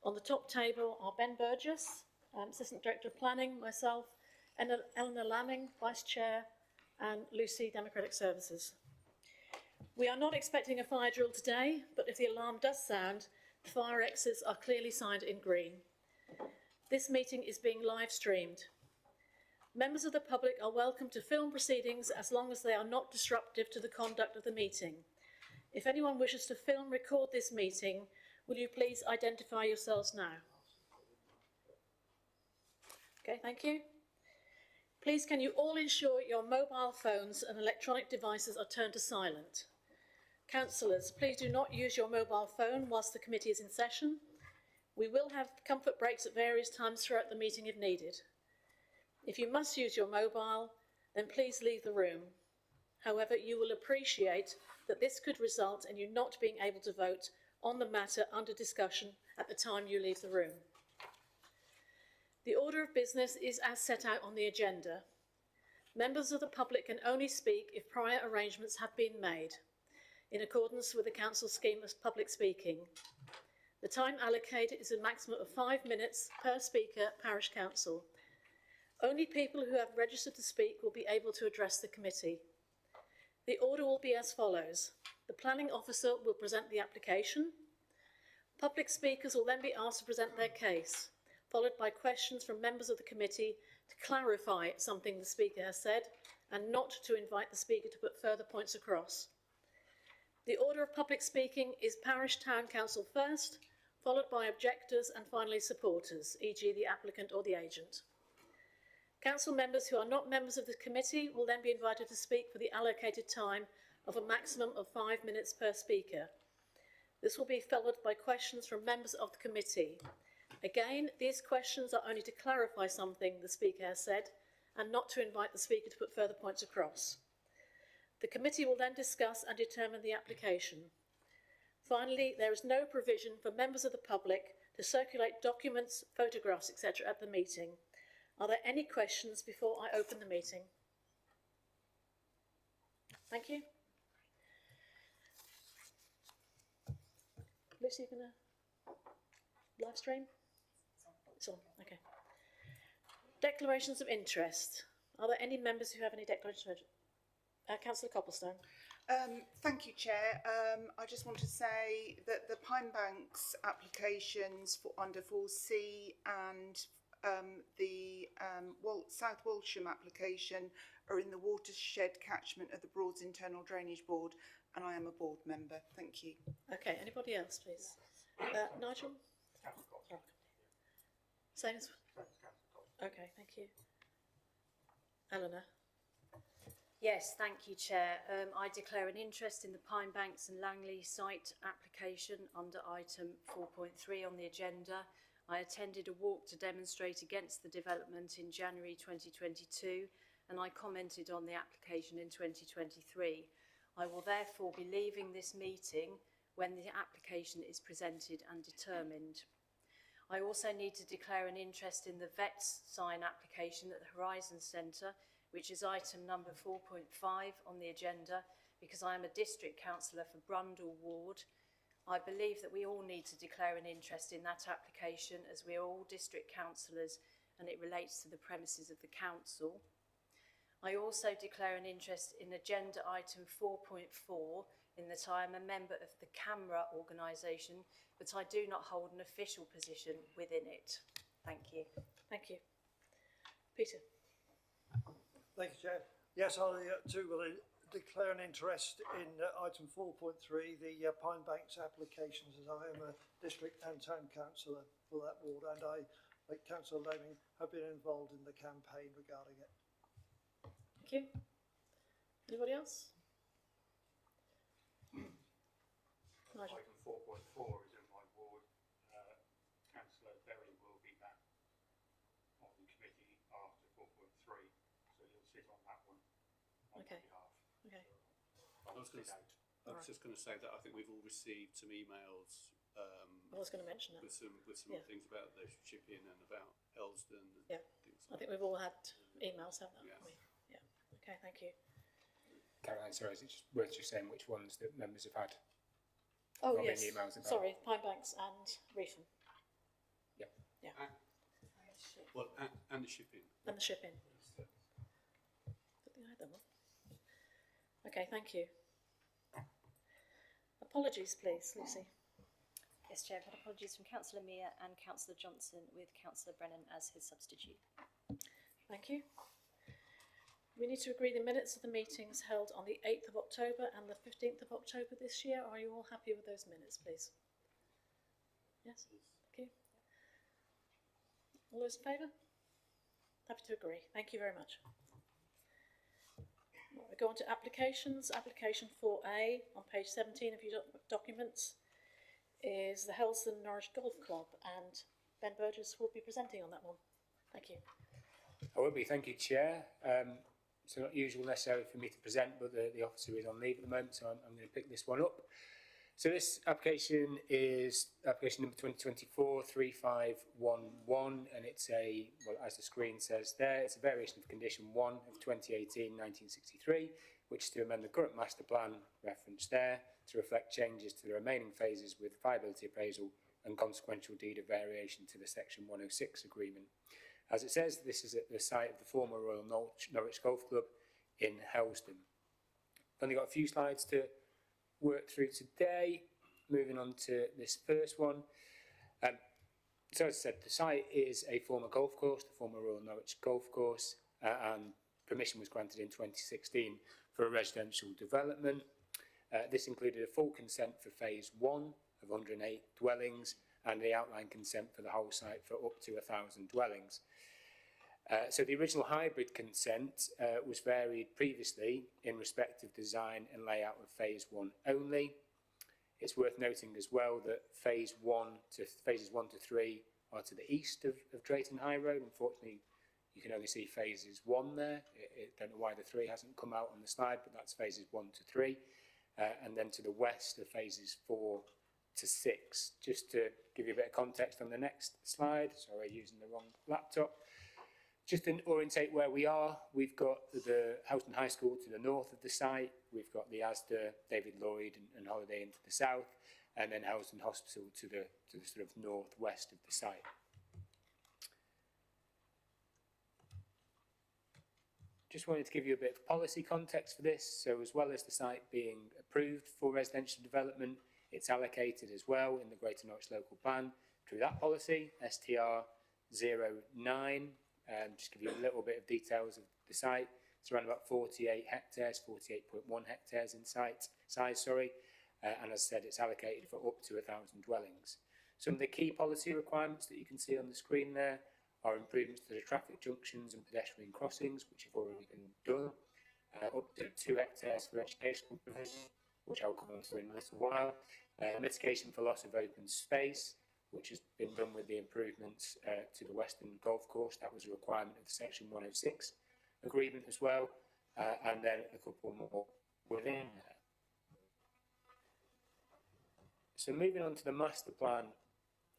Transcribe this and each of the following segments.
On the top table are Ben Burgess, Assistant Director of Planning, myself, and Eleanor Lamming, Vice Chair, and Lucy, Democratic Services. We are not expecting a fire drill today, but if the alarm does sound, the fire exits are clearly signed in green. This meeting is being live streamed. Members of the public are welcome to film proceedings as long as they are not disruptive to the conduct of the meeting. If anyone wishes to film record this meeting, will you please identify yourselves now? Okay, thank you. Please can you all ensure your mobile phones and electronic devices are turned to silent. Councillors, please do not use your mobile phone whilst the committee is in session. We will have comfort breaks at various times throughout the meeting if needed. If you must use your mobile, then please leave the room. However, you will appreciate that this could result in you not being able to vote on the matter under discussion at the time you leave the room. The order of business is as set out on the agenda. Members of the public can only speak if prior arrangements have been made, in accordance with the Council scheme of public speaking. The time allocated is a maximum of 5 minutes per speaker, Parish Council. Only people who have registered to speak will be able to address the committee. The order will be as follows. The planning officer will present the application. Public speakers will then be asked to present their case, followed by questions from members of the committee to clarify something the speaker has said and not to invite the speaker to put further points across. The order of public speaking is Parish Town Council first, followed by objectors and finally supporters, e.g. the applicant or the agent. Council members who are not members of the committee will then be invited to speak for the allocated time of a maximum of 5 minutes per speaker. This will be followed by questions from members of the committee. Again, these questions are only to clarify something the speaker has said and not to invite the speaker to put further points across. The committee will then discuss and determine the application. Finally, there is no provision for members of the public to circulate documents, photographs, etc. at the meeting. Are there any questions before I open the meeting? Thank you. Lucy, you going to live stream? It's on, okay. Declarations of interest. Are there any members who have any declarations of interest? Councillor Copplestone. Thank you, Chair. I just want to say that the Pine Banks applications for under 4C and the South Walsham application are in the watershed catchment of the Broads Internal Drainage Board, and I am a board member. Thank you. Okay, anybody else, please? Nigel? Same as... Okay, thank you. Eleanor? Yes, thank you, Chair. I declare an interest in the Pine Banks and Langley site application under item 4.3 on the agenda. I attended a walk to demonstrate against the development in January 2022 and I commented on the application in 2023. I will therefore be leaving this meeting when the application is presented and determined. I also need to declare an interest in the VETS sign application at the Horizon Centre, which is item number 4.5 on the agenda, because I am a district councillor for Brundle Ward. I believe that we all need to declare an interest in that application as we are all district councillors and it relates to the premises of the council. I also declare an interest in agenda item 4.4 in that I am a member of the CAMRA organisation, but I do not hold an official position within it. Thank you. Thank you. Peter. Thank you, Chair. Yes, I too will declare an interest in item 4.3, the Pine Banks applications, as I am a district and town councillor for that ward, and I, like Councillor Laming, have been involved in the campaign regarding it. Thank you. Anybody else? Item 4.4 is in my ward. Councillor Berry will be back on the committee after 4.3, so you'll sit on that one on Okay. my behalf. Okay. So Right. I was just going to say that I think we've all received some emails I was going to mention that. with some Yeah. things about the shipping and about Elsdon and Yeah. things I like think we've all had emails, haven't we? Yes. Yeah. Okay, thank you. Caroline, sorry, is it just worth just saying which ones that members have had? Oh, Not yes. many emails about. Sorry, Pine Banks and Reefham. Well, and the shipping. And the shipping. Put the either one. Okay, thank you. Apologies, please, Lucy. Yes, Chair, I've had apologies from Councillor Mear and Councillor Johnson, with Councillor Brennan as his substitute. Thank you. We need to agree the minutes of the meetings held on the 8th of October and the 15th of October this year. Are you all happy with those minutes, please? Yes? Thank you. All those in favour? Happy to agree. Thank you very much. Right, we go on to applications. Application 4A on page 17 of your documents is the Helston Norwich Golf Club, and Ben Burgess will be presenting on that one. Thank you. I will be, thank you, Chair. So not usual necessarily for me to present, but the officer is on leave at the moment, so I'm going to pick this one up. So this application is application number 2024-3511, and it's a, well, as the screen says there, it's a variation of condition 1 of 2018-1963, which is to amend the current master plan reference there to reflect changes to the remaining phases with viability appraisal and consequential deed of variation to the section 106 agreement. As it says, this is at the site of the former Royal Norwich Golf Club in Helston. I've only got a few slides to work through today. Moving on to this first one. So as I said, the site is a former golf course, the former Royal Norwich Golf Course, and permission was granted in 2016 for a residential development. This included a full consent for phase 1 of 108 dwellings and the outline consent for the whole site for up to 1,000 dwellings. So the original hybrid consent was varied previously in respect of design and layout of phase 1 only. It's worth noting as well that phases 1 to 3 are to the east of Drayton High Road. Unfortunately, you can only see phases 1 there. I don't know why the 3 hasn't come out on the slide, but that's phases 1 to 3. And then to the west are phases 4 to 6. Just to give you a bit of context on the next slide, sorry, using the wrong laptop. Just to orientate where we are, we've got the Helston High School to the north of the site, we've got the Asda, David Lloyd and Holiday Inn to the south, and then Helston Hospital to the sort of northwest of the site. Just wanted to give you a bit of policy context for this. So as well as the site being approved for residential development, it's allocated as well in the Greater Norwich Local Plan through that policy, STR 09. Just give you a little bit of details of the site. It's around about 48 hectares, 48.1 hectares in size, and as I said, it's allocated for up to 1,000 dwellings. Some of the key policy requirements that you can see on the screen there are improvements to the traffic junctions and pedestrian crossings, which have already been done, up to 2 hectares for educational provision, which I'll come on to in a little while, mitigation for loss of open space, which has been done with the improvements to the Western Golf Course. That was a requirement of the Section 106 agreement as well, and then a couple more within there. So moving on to the master plan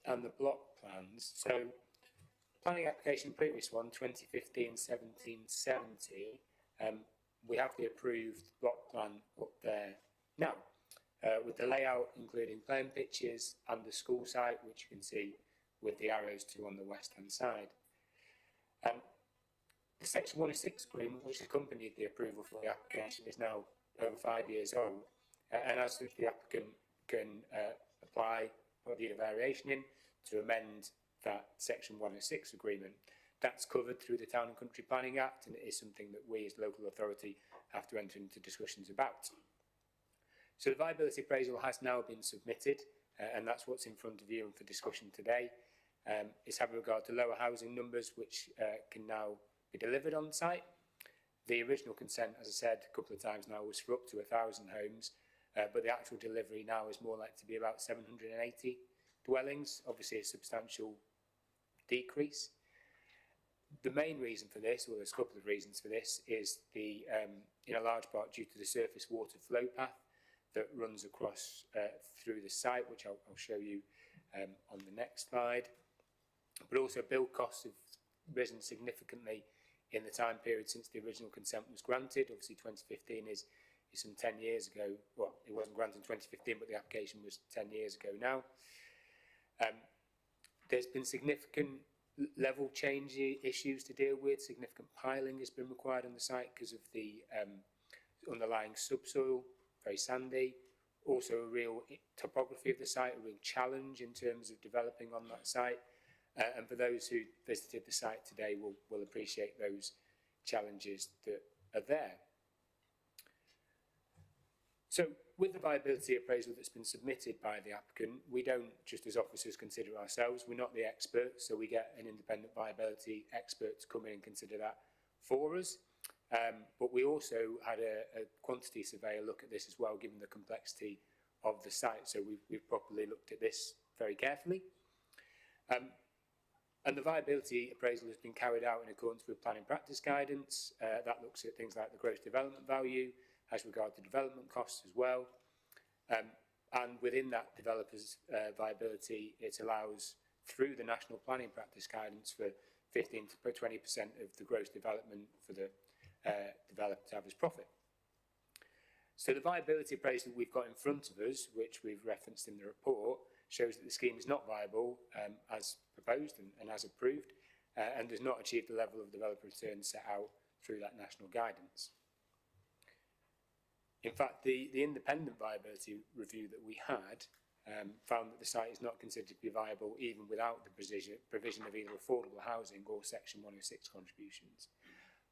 and the block plans. So planning application, previous one, 2015-1770, we have the approved block plan up there now. With the layout including playing pitches and the school site, which you can see with the arrows to on the west hand side. The Section 106 agreement, which accompanied the approval for the application, is now over 5 years old, and as such the applicant can apply for the variation in to amend that Section 106 agreement. That's covered through the Town and Country Planning Act, and it is something that we as local authority have to enter into discussions about. So the viability appraisal has now been submitted, and that's what's in front of you and for discussion today. It's having regard to lower housing numbers, which can now be delivered on site. The original consent, as I said a couple of times now, was for up to 1,000 homes, but the actual delivery now is more likely to be about 780 dwellings, obviously a substantial decrease. The main reason for this, or there's a couple of reasons for this, is in a large part due to the surface water flow path that runs across through the site, which I'll show you on the next slide. But also build costs have risen significantly in the time period since the original consent was granted. Obviously 2015 is some 10 years ago. Well, it wasn't granted in 2015, but the application was 10 years ago now. There's been significant level change issues to deal with. Significant piling has been required on the site because of the underlying subsoil, very sandy. Also a real topography of the site, a real challenge in terms of developing on that site. And for those who visited the site today will appreciate those challenges that are there. So with the viability appraisal that's been submitted by the applicant, we don't just as officers consider ourselves, we're not the experts, so we get an independent viability expert to come in and consider that for us. But we also had a quantity surveyor look at this as well, given the complexity of the site. So we've properly looked at this very carefully. And the viability appraisal has been carried out in accordance with planning practice guidance. That looks at things like the gross development value, as regard to development costs as well. And within that developer's viability, it allows, through the national planning practice guidance, for 15 to 20% of the gross development for the developer to have as profit. So the viability appraisal we've got in front of us, which we've referenced in the report, shows that the scheme is not viable as proposed and as approved, and does not achieve the level of developer return set out through that national guidance. In fact, the independent viability review that we had found that the site is not considered to be viable even without the provision of either affordable housing or Section 106 contributions.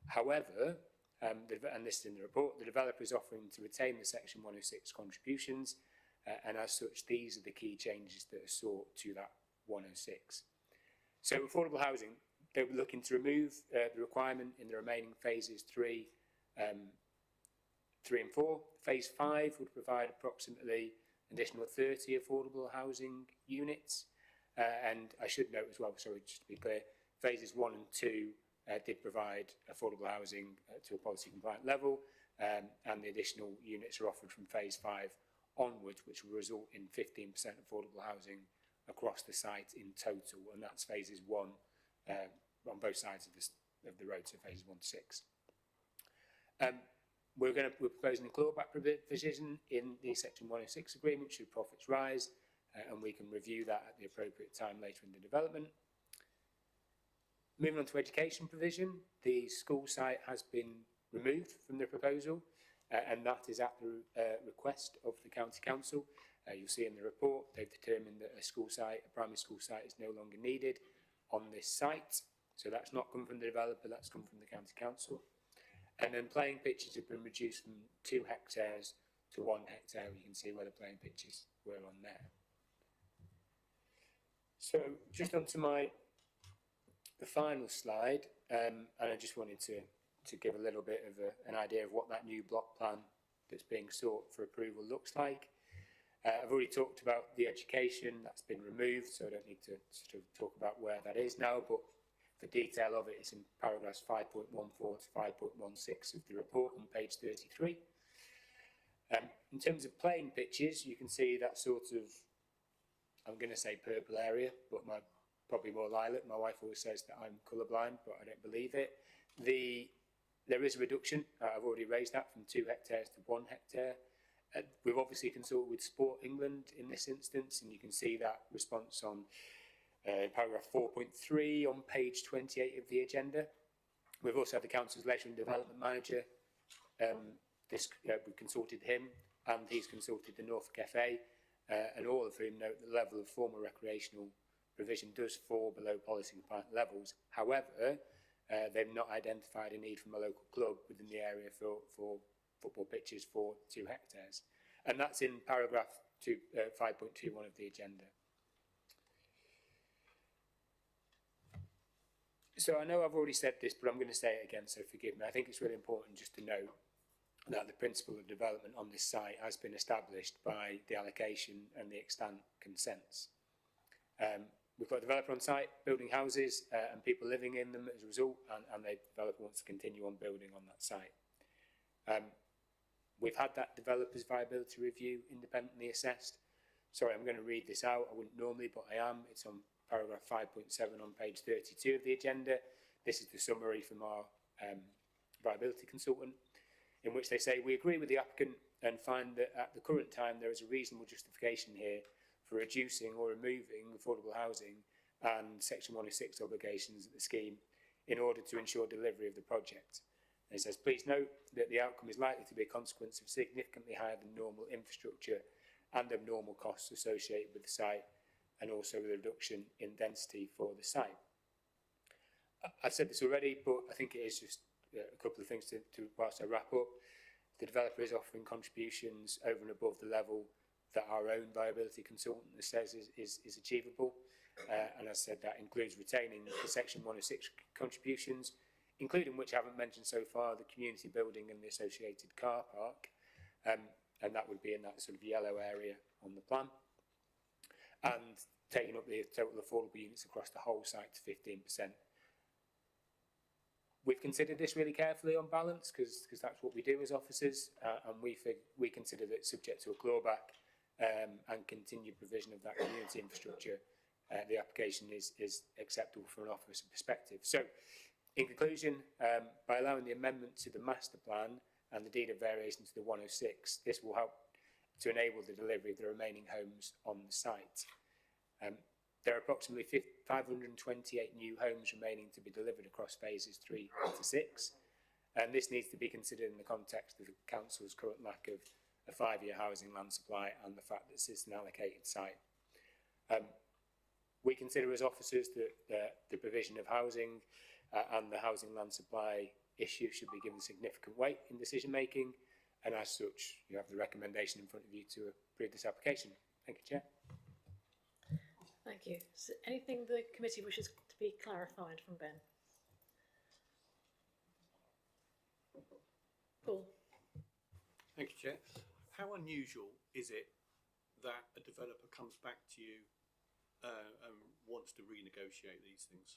However, and this is in the report, the developer is offering to retain the Section 106 contributions, and as such, these are the key changes that are sought to that 106. So affordable housing, they were looking to remove the requirement in the remaining phases 3 and 4. Phase 5 would provide approximately additional 30 affordable housing units. And I should note as well, sorry, just to be clear, phases 1 and 2 did provide affordable housing to a policy compliant level, and the additional units are offered from phase 5 onwards, which will result in 15% affordable housing across the site in total, and that's phases 1 on both sides of the road, so phases 1 to 6. We're proposing a clawback provision in the Section 106 agreement should profits rise, and we can review that at the appropriate time later in the development. Moving on to education provision, the school site has been removed from the proposal, and that is at the request of the County Council. You'll see in the report they've determined that a primary school site is no longer needed on this site. So that's not come from the developer, that's come from the County Council. And then playing pitches have been reduced from 2 hectares to 1 hectare. You can see where the playing pitches were on there. So just onto the final slide, and I just wanted to give a little bit of an idea of what that new block plan that's being sought for approval looks like. I've already talked about the education, that's been removed, so I don't need to sort of talk about where that is now, but the detail of it is in paragraphs 5.14 to 5.16 of the report on page 33. In terms of playing pitches, you can see that sort of, I'm going to say purple area, but probably more lilac. My wife always says that I'm colourblind, but I don't believe it. There is a reduction. I've already raised that from 2 hectares to 1 hectare. We've obviously consulted with Sport England in this instance, and you can see that response on paragraph 4.3 on page 28 of the agenda. We've also had the Council's Leisure and Development Manager. We've consulted him, and he's consulted the Norfolk FA, and all of whom note that the level of formal recreational provision does fall below policy compliant levels. However, they've not identified a need from a local club within the area for football pitches for 2 hectares. And that's in paragraph 5.21 of the agenda. So I know I've already said this, but I'm going to say it again, so forgive me. I think it's really important just to note that the principle of development on this site has been established by the allocation and the extant consents. We've got a developer on site building houses and people living in them as a result, and the developer wants to continue on building on that site. We've had that developer's viability review independently assessed. Sorry, I'm going to read this out. I wouldn't normally, but I am. It's on paragraph 5.7 on page 32 of the agenda. This is the summary from our viability consultant, in which they say, we agree with the applicant and find that at the current time there is a reasonable justification here for reducing or removing affordable housing and Section 106 obligations of the scheme in order to ensure delivery of the project. And it says, please note that the outcome is likely to be a consequence of significantly higher than normal infrastructure and abnormal costs associated with the site, and also with a reduction in density for the site. I've said this already, but I think it is just a couple of things to whilst I wrap up. The developer is offering contributions over and above the level that our own viability consultant says is achievable. And as I said, that includes retaining the Section 106 contributions, including, which I haven't mentioned so far, the community building and the associated car park. And that would be in that sort of yellow area on the plan. And taking up the total affordable units across the whole site to 15%. We've considered this really carefully on balance, because that's what we do as officers, and we consider that subject to a clawback and continued provision of that community infrastructure, the application is acceptable from an officer perspective. So, in conclusion, by allowing the amendment to the master plan and the deed of variation to the 106, this will help to enable the delivery of the remaining homes on the site. There are approximately 528 new homes remaining to be delivered across phases 3 to 6, and this needs to be considered in the context of the council's current lack of a 5-year housing land supply and the fact that this is an allocated site. We consider as officers that the provision of housing and the housing land supply issue should be given significant weight in decision making, and as such you have the recommendation in front of you to approve this application. Thank you, Chair. Thank you. Is there anything the committee wishes to be clarified from Ben? Paul? Thank you, Chair. How unusual is it that a developer comes back to you and wants to renegotiate these things?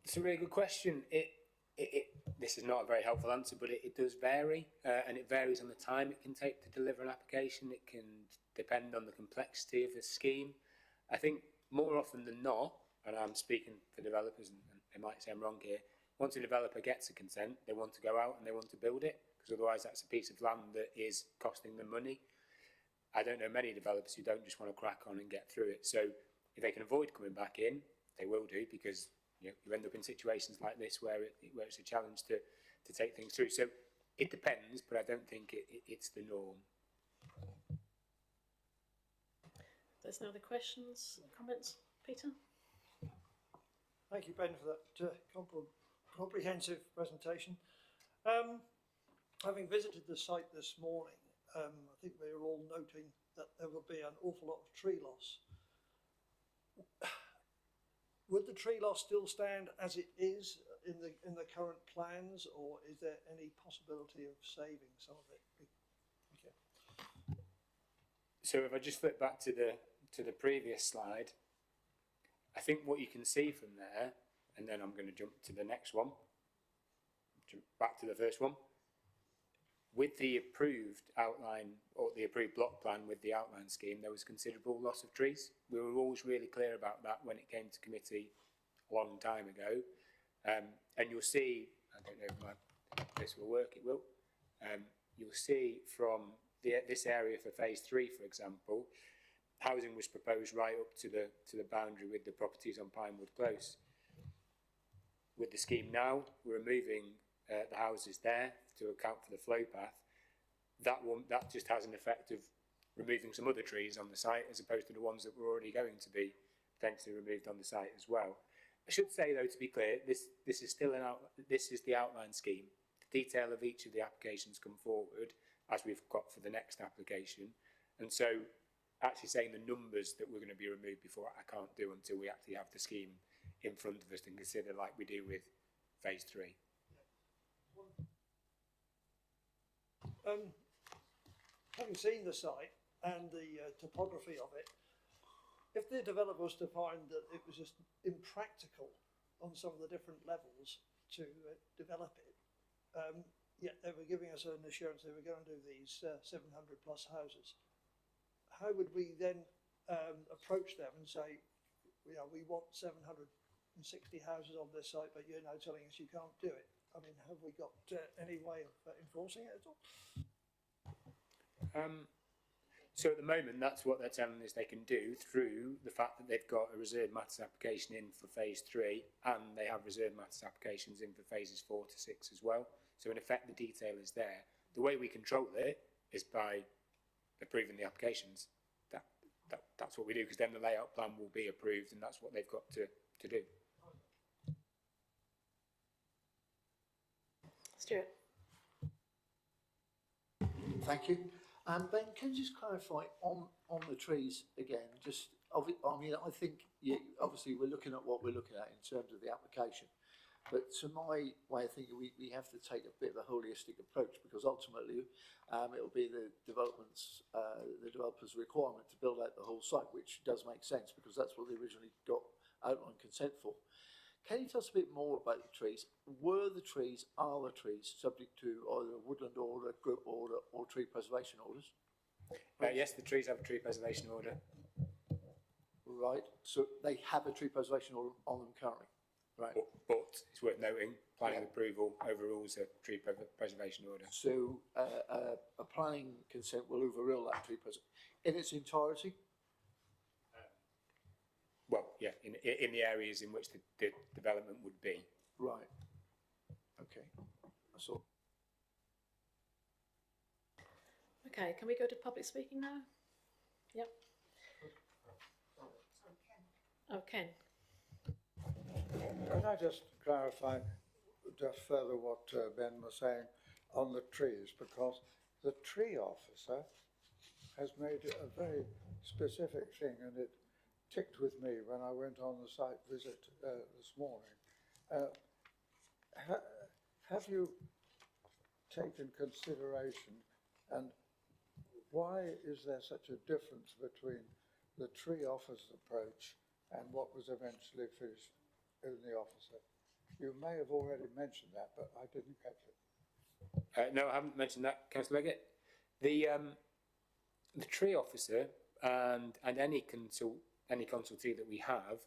It's a really good question. This is not a very helpful answer, but it does vary, and it varies on the time it can take to deliver an application. It can depend on the complexity of the scheme. I think more often than not, and I'm speaking for developers, and they might say I'm wrong here, once a developer gets a consent, they want to go out and they want to build it, because otherwise that's a piece of land that is costing them money. I don't know many developers who don't just want to crack on and get through it. So if they can avoid coming back in, they will do, because you end up in situations like this where it's a challenge to take things through. So it depends, but I don't think it's the norm. There's no other questions, comments? Peter? Thank you, Ben, for that comprehensive presentation. Having visited the site this morning, I think we were all noting that there will be an awful lot of tree loss. Would the tree loss still stand as it is in the current plans, or is there any possibility of saving some of it? Okay. So if I just flip back to the previous slide, I think what you can see from there, and then I'm going to jump to the next one, jump back to the first one. With the approved outline, or the approved block plan with the outline scheme, there was considerable loss of trees. We were always really clear about that when it came to committee a long time ago. And you'll see, I don't know if this will work, it will. You'll see from this area for phase 3, for example, housing was proposed right up to the boundary with the properties on Pinewood Close. With the scheme now, we're removing the houses there to account for the flow path. That just has an effect of removing some other trees on the site, as opposed to the ones that were already going to be potentially removed on the site as well. I should say, though, to be clear, this is still this is the outline scheme. The detail of each of the applications come forward as we've got for the next application, and so actually saying the numbers that we're going to be removed before, I can't do until we actually have the scheme in front of us and consider, like we do with phase 3. Having seen the site and the topography of it, if the developer was to find that it was just impractical on some of the different levels to develop it, yet they were giving us an assurance they were going to do these 700 plus houses, how would we then approach them and say, we want 760 houses on this site, but you're now telling us you can't do it? I mean, have we got any way of enforcing it at all? So at the moment, that's what they're telling us they can do through the fact that they've got a reserved matters application in for phase 3, and they have reserved matters applications in for phases 4 to 6 as well. So in effect, the detail is there. The way we control it is by approving the applications. That's what we do, because then the layout plan will be approved, and that's what they've got to do. Stuart. Thank you. Ben, can you just clarify on the trees again? I think obviously we're looking at what we're looking at in terms of the application, but to my way of thinking, we have to take a bit of a holistic approach, because ultimately it'll be the developer's requirement to build out the whole site, which does make sense because that's what they originally got outline consent for. Can you tell us a bit more about the trees? Are the trees subject to either a woodland order, group order, or tree preservation orders? Yes, the trees have a tree preservation order. Right, so they have a tree preservation order on them currently, right? But it's worth noting, planning approval overrules a tree preservation order. So a planning consent will overrule that tree preservation in its entirety? Well, yeah, in the areas in which the development would be. Right. Okay. That's all. Okay, can we go to public speaking now? Yep. Oh, Ken. Could I just clarify just further what Ben was saying on the trees, because the tree officer has made it a very specific thing, and it ticked with me when I went on the site visit this morning. Have you taken consideration, and why is there such a difference between the tree officer's approach and what was eventually finished in the officer? You may have already mentioned that, but I didn't catch it. No, I haven't mentioned that, Councillor Leggett. The tree officer and any consultee that we have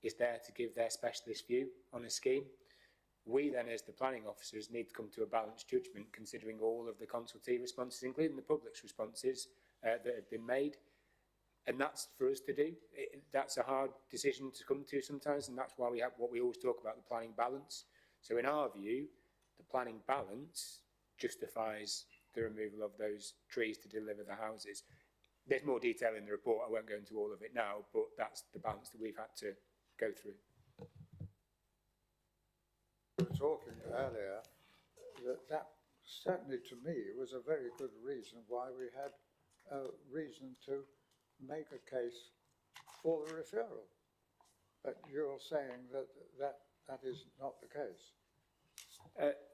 is there to give their specialist view on a scheme. We then, as the planning officers, need to come to a balanced judgment considering all of the consultee responses, including the public's responses that have been made. And that's for us to do. That's a hard decision to come to sometimes, and that's why we have what we always talk about, the planning balance. So in our view, the planning balance justifies the removal of those trees to deliver the houses. There's more detail in the report. I won't go into all of it now, but that's the balance that we've had to go through. We were talking earlier that certainly to me was a very good reason why we had a reason to make a case for the referral. But you're saying that is not the case.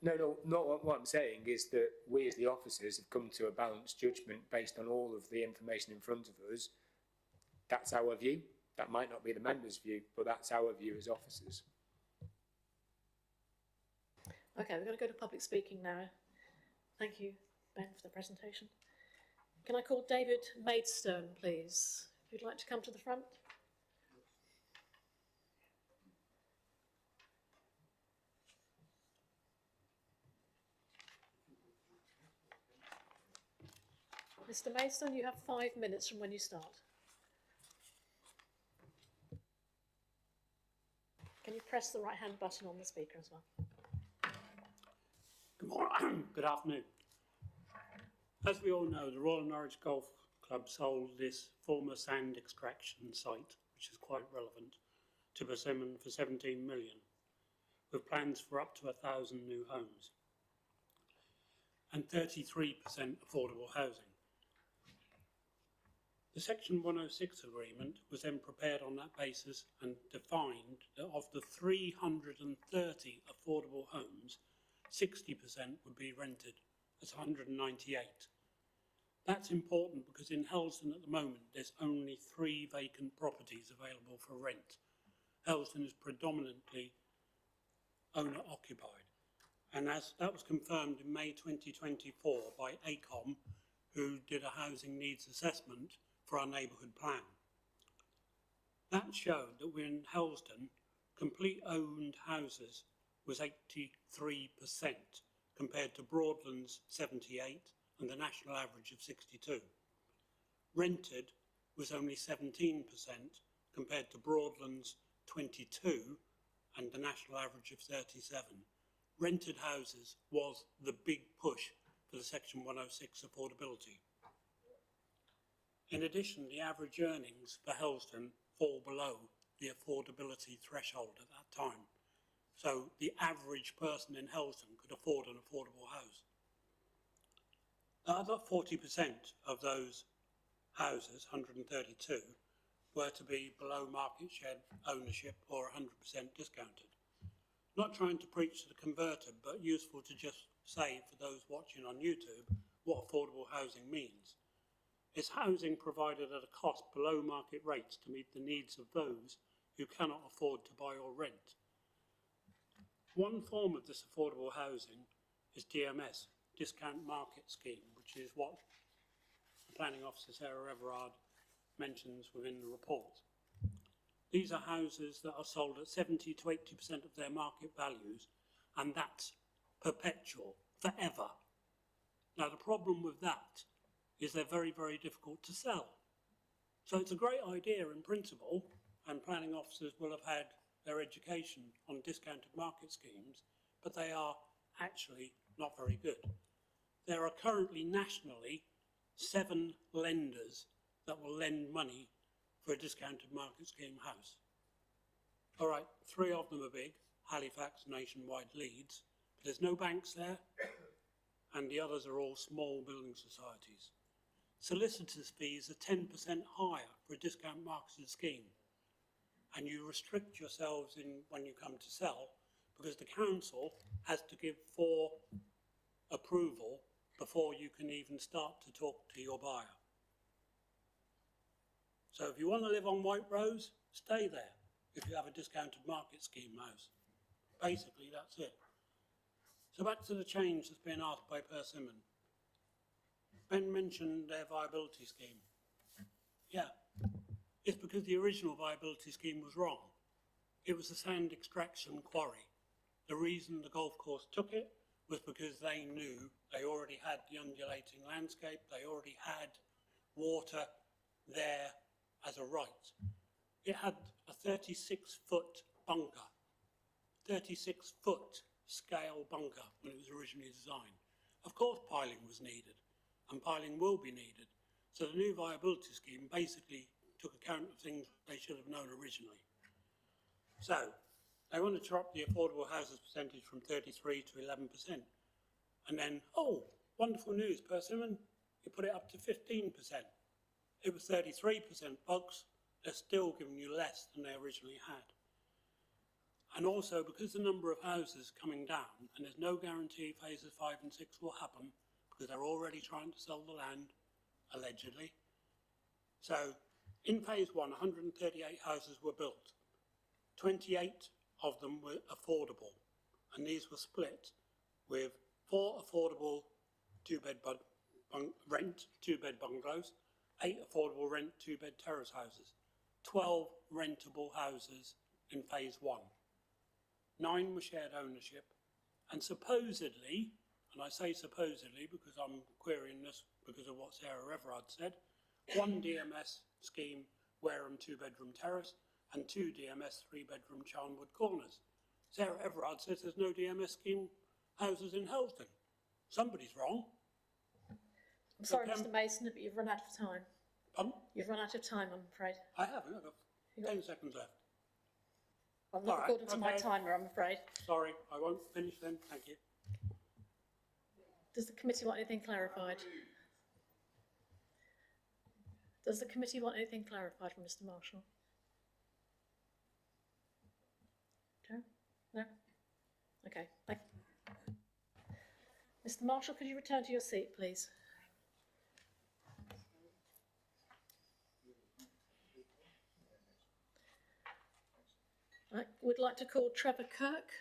No, not what I'm saying is that we as the officers have come to a balanced judgment based on all of the information in front of us. That's our view. That might not be the members' view, but that's our view as officers. Okay, we're going to go to public speaking now. Thank you, Ben, for the presentation. Can I call David Maidstone, please? If you'd like to come to the front. Mr. Maidstone, you have 5 minutes from when you start. Can you press the right-hand button on the speaker as well? Good morning. Good afternoon. As we all know, the Royal Norwich Golf Club sold this former sand extraction site, which is quite relevant, to Persimmon for 17 million, with plans for up to 1,000 new homes and 33% affordable housing. The Section 106 agreement was then prepared on that basis and defined that of the 330 affordable homes, 60% would be rented. That's 198. That's important because in Helston at the moment there's only 3 vacant properties available for rent. Helston is predominantly owner occupied, and as that was confirmed in May 2024 by ACOM, who did a housing needs assessment for our neighbourhood plan. That showed that in Helston, complete owned houses was 83% compared to Broadland's 78 and the national average of 62. Rented was only 17% compared to Broadland's 22 and the national average of 37. Rented houses was the big push for the Section 106 affordability. In addition, the average earnings for Helston fall below the affordability threshold at that time. So the average person in Helston could afford an affordable house. The other 40% of those houses, 132, were to be below market share ownership or 100% discounted. Not trying to preach to the converted, but useful to just say for those watching on YouTube what affordable housing means. It's housing provided at a cost below market rates to meet the needs of those who cannot afford to buy or rent. One form of this affordable housing is DMS, Discount Market Scheme, which is what the Planning Officer Sarah Everard mentions within the report. These are houses that are sold at 70 to 80% of their market values, and that's perpetual, forever. Now, the problem with that is they're very, very difficult to sell. So it's a great idea in principle, and planning officers will have had their education on discounted market schemes, but they are actually not very good. There are currently nationally 7 lenders that will lend money for a discounted market scheme house. All right, 3 of them are big, Halifax, Nationwide, Leeds, but there's no banks there, and the others are all small building societies. Solicitors' fees are 10% higher for a discount marketed scheme, and you restrict yourselves in when you come to sell because the council has to give 4 approval before you can even start to talk to your buyer. So if you want to live on White Rose, stay there if you have a discounted market scheme house. Basically, that's it. So back to the change that's been asked by Persimmon. Ben mentioned their viability scheme. Yeah, it's because the original viability scheme was wrong. It was a sand extraction quarry. The reason the golf course took it was because they knew they already had the undulating landscape, they already had water there as a right. It had a 36-foot bunker, 36-foot scale bunker when it was originally designed. Of course piling was needed, and piling will be needed. So the new viability scheme basically took account of things they should have known originally. So they wanted to drop the affordable houses percentage from 33 to 11%. And then, oh, wonderful news, Persimmon, you put it up to 15%. It was 33%, folks. They're still giving you less than they originally had. And also, because the number of houses coming down, and there's no guarantee phases 5 and 6 will happen, because they're already trying to sell the land, allegedly. So, in phase 1, 138 houses were built. 28 of them were affordable, and these were split with 4 affordable rent 2-bed bungalows, 8 affordable rent 2-bed terrace houses, 12 rentable houses in phase 1. 9 were shared ownership, and supposedly, and I say supposedly because I'm querying this because of what Sarah Everard said, 1 DMS scheme Wareham 2-bedroom terrace and 2 DMS 3-bedroom Charnwood Corners. Sarah Everard says there's no DMS scheme houses in Helston. Somebody's wrong. I'm sorry, Mr Mason, but you've run out of time. Pardon? You've run out of time, I'm afraid. I haven't. I've got 10 seconds left. I'm not according to my timer, I'm afraid. Sorry, I won't finish then. Thank you. Does the committee want anything clarified? Does the committee want anything clarified from Mr Marshall? Okay. No? Okay, thank you. Mr Marshall, could you return to your seat, please? I would like to call Trevor Kirk.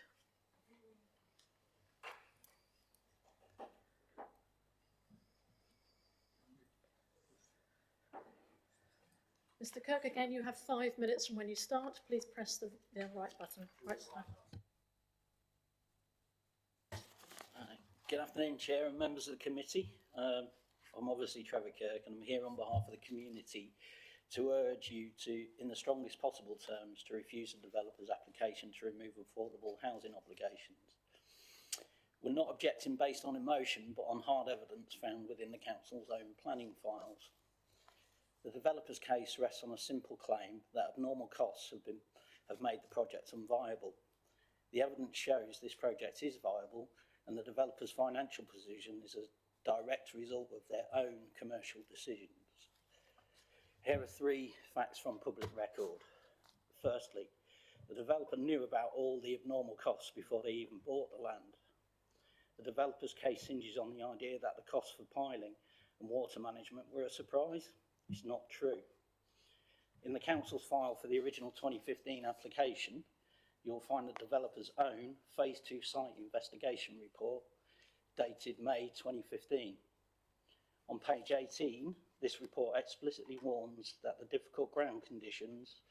Mr Kirk, again, you have 5 minutes from when you start. Please press the right button. Right side. Good afternoon, Chair and members of the committee. I'm obviously Trevor Kirk, and I'm here on behalf of the community to urge you to, in the strongest possible terms, to refuse the developer's application to remove affordable housing obligations. We're not objecting based on emotion, but on hard evidence found within the council's own planning files. The developer's case rests on a simple claim that abnormal costs have made the project unviable. The evidence shows this project is viable, and the developer's financial position is a direct result of their own commercial decisions. Here are 3 facts from public record. Firstly, the developer knew about all the abnormal costs before they even bought the land. The developer's case hinges on the idea that the costs for piling and water management were a surprise. It's not true. In the council's file for the original 2015 application, you'll find the developer's own Phase 2 site investigation report dated May 2015. On page 18, this report explicitly warns that the difficult ground conditions,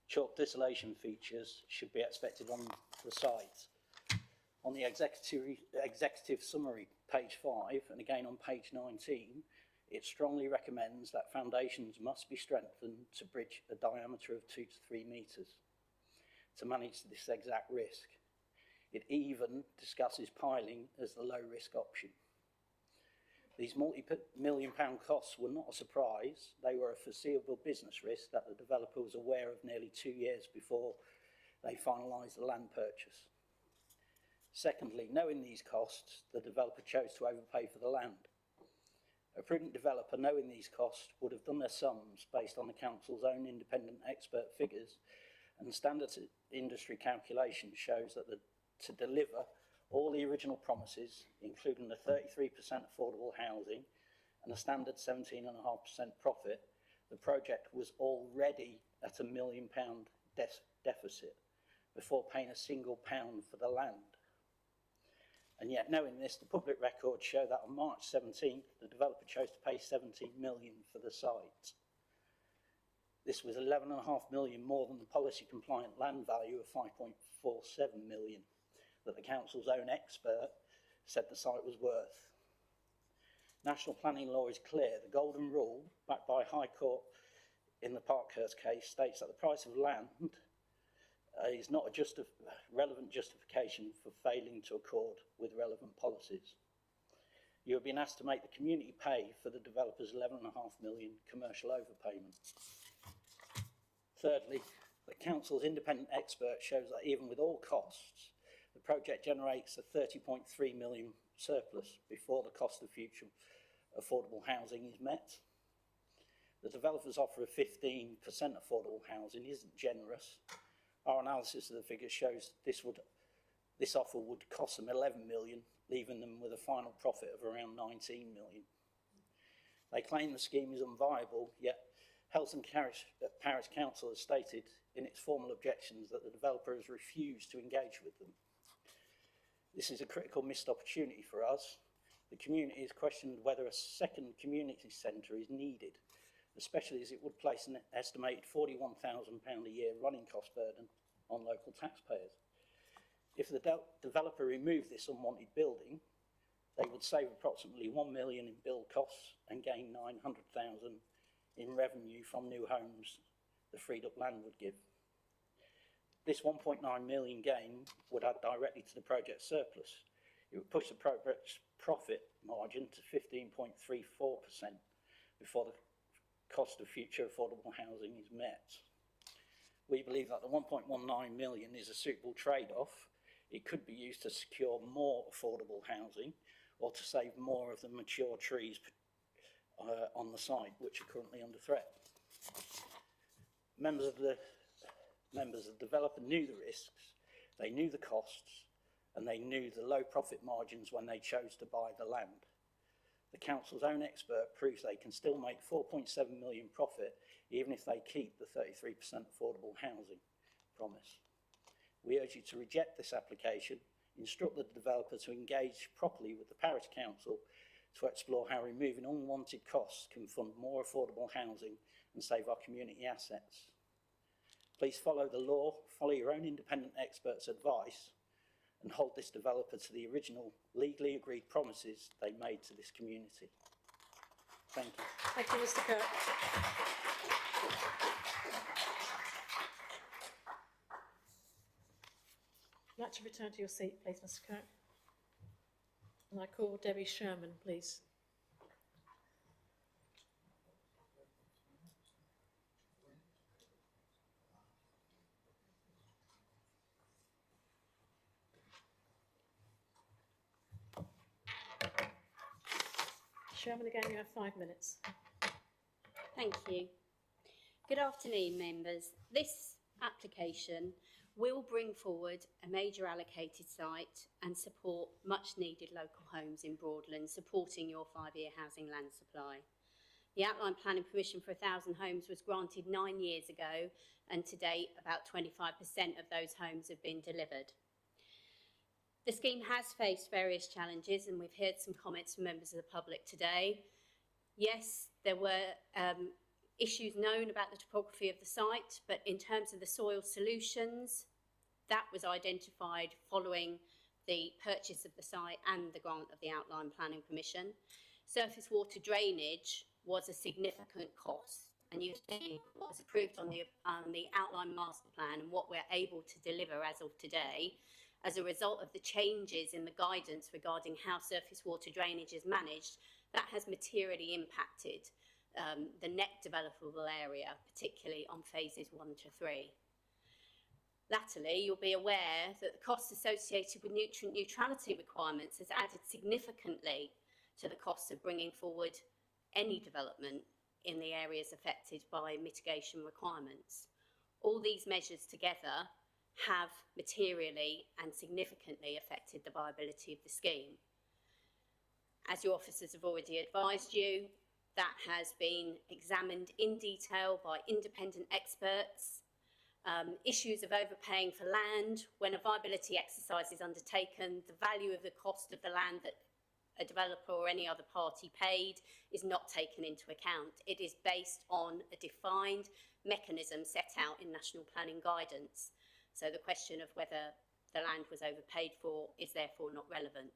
chalk distillation features should be expected on the site. On the executive summary, page 5, and again on page 19, it strongly recommends that foundations must be strengthened to bridge a diameter of 2 to 3 metres to manage this exact risk. It even discusses piling as the low risk option. These multi-million pound costs were not a surprise. They were a foreseeable business risk that the developer was aware of nearly 2 years before they finalised the land purchase. Secondly, knowing these costs, the developer chose to overpay for the land. A prudent developer, knowing these costs, would have done their sums based on the council's own independent expert figures, and standard industry calculation shows that to deliver all the original promises, including the 33% affordable housing and a standard 17.5% profit, the project was already at £1 million deficit before paying a single pound for the land. And yet, knowing this, the public records show that on March 17th, the developer chose to pay 17 million for the site. This was 11.5 million more than the policy compliant land value of 5.47 million that the council's own expert said the site was worth. National planning law is clear. The golden rule, backed by High Court in the Parkhurst case, states that the price of land is not a relevant justification for failing to accord with relevant policies. You have been asked to make the community pay for the developer's 11.5 million commercial overpayment. Thirdly, the council's independent expert shows that even with all costs, the project generates a 30.3 million surplus before the cost of future affordable housing is met. The developer's offer of 15% affordable housing isn't generous. Our analysis of the figures shows this offer would cost them 11 million, leaving them with a final profit of around 19 million. They claim the scheme is unviable, yet Health and Parish Council has stated in its formal objections that the developer has refused to engage with them. This is a critical missed opportunity for us. The community has questioned whether a second community centre is needed, especially as it would place an estimated £41,000 a year running cost burden on local taxpayers. If the developer removed this unwanted building, they would save approximately 1 million in build costs and gain 900,000 in revenue from new homes the freed up land would give. This 1.9 million gain would add directly to the project surplus. It would push the project's profit margin to 15.34% before the cost of future affordable housing is met. We believe that the 1.19 million is a suitable trade-off. It could be used to secure more affordable housing or to save more of the mature trees on the site, which are currently under threat. Members of the developer knew the risks, they knew the costs, and they knew the low profit margins when they chose to buy the land. The council's own expert proves they can still make 4.7 million profit even if they keep the 33% affordable housing promise. We urge you to reject this application, instruct the developer to engage properly with the parish council to explore how removing unwanted costs can fund more affordable housing and save our community assets. Please follow the law, follow your own independent experts' advice, and hold this developer to the original legally agreed promises they made to this community. Thank you. Thank you, Mr. Kirk. I'd like to return to your seat, please, Mr. Kirk. And I call Debbie Sherman, please. Sherman, again, you have 5 minutes. Thank you. Good afternoon, members. This application will bring forward a major allocated site and support much needed local homes in Broadland, supporting your 5-year housing land supply. The outline planning permission for 1,000 homes was granted 9 years ago, and to date about 25% of those homes have been delivered. The scheme has faced various challenges, and we've heard some comments from members of the public today. Yes, there were issues known about the topography of the site, but in terms of the soil solutions, that was identified following the purchase of the site and the grant of the outline planning permission. Surface water drainage was a significant cost, and you see what was approved on the outline master plan and what we're able to deliver as of today as a result of the changes in the guidance regarding how surface water drainage is managed. That has materially impacted the net developable area, particularly on phases 1 to 3. Latterly, you'll be aware that the costs associated with nutrient neutrality requirements has added significantly to the costs of bringing forward any development in the areas affected by mitigation requirements. All these measures together have materially and significantly affected the viability of the scheme. As your officers have already advised you, that has been examined in detail by independent experts. Issues of overpaying for land, when a viability exercise is undertaken, the value of the cost of the land that a developer or any other party paid is not taken into account. It is based on a defined mechanism set out in national planning guidance. So the question of whether the land was overpaid for is therefore not relevant.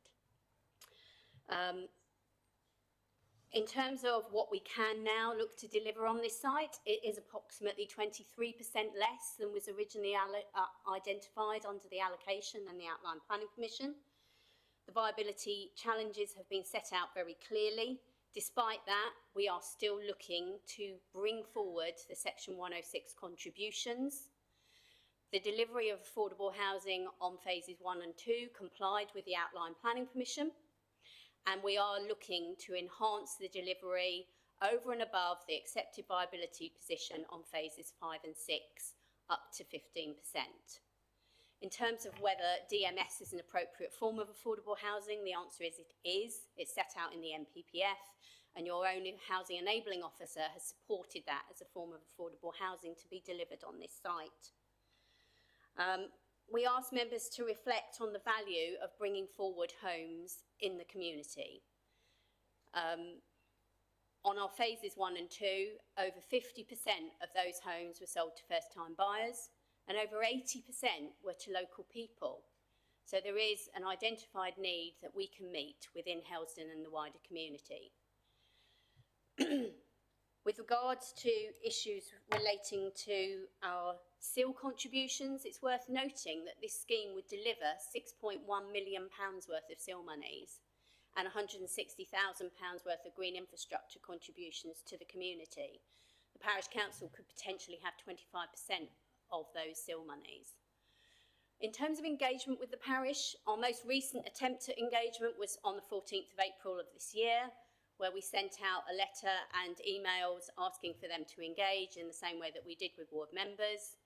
In terms of what we can now look to deliver on this site, it is approximately 23% less than was originally identified under the allocation and the outline planning permission. The viability challenges have been set out very clearly. Despite that, we are still looking to bring forward the Section 106 contributions. The delivery of affordable housing on phases 1 and 2 complied with the outline planning permission, and we are looking to enhance the delivery over and above the accepted viability position on phases 5 and 6 up to 15%. In terms of whether DMS is an appropriate form of affordable housing, the answer is it is. It's set out in the NPPF, and your own housing enabling officer has supported that as a form of affordable housing to be delivered on this site. We ask members to reflect on the value of bringing forward homes in the community. On our phases 1 and 2, over 50% of those homes were sold to first-time buyers, and over 80% were to local people. So there is an identified need that we can meet within Helsden and the wider community. With regards to issues relating to our seal contributions, it's worth noting that this scheme would deliver £6.1 million worth of seal monies and £160,000 worth of green infrastructure contributions to the community. The parish council could potentially have 25% of those seal monies. In terms of engagement with the parish, our most recent attempt at engagement was on the 14th of April of this year, where we sent out a letter and emails asking for them to engage in the same way that we did with ward members.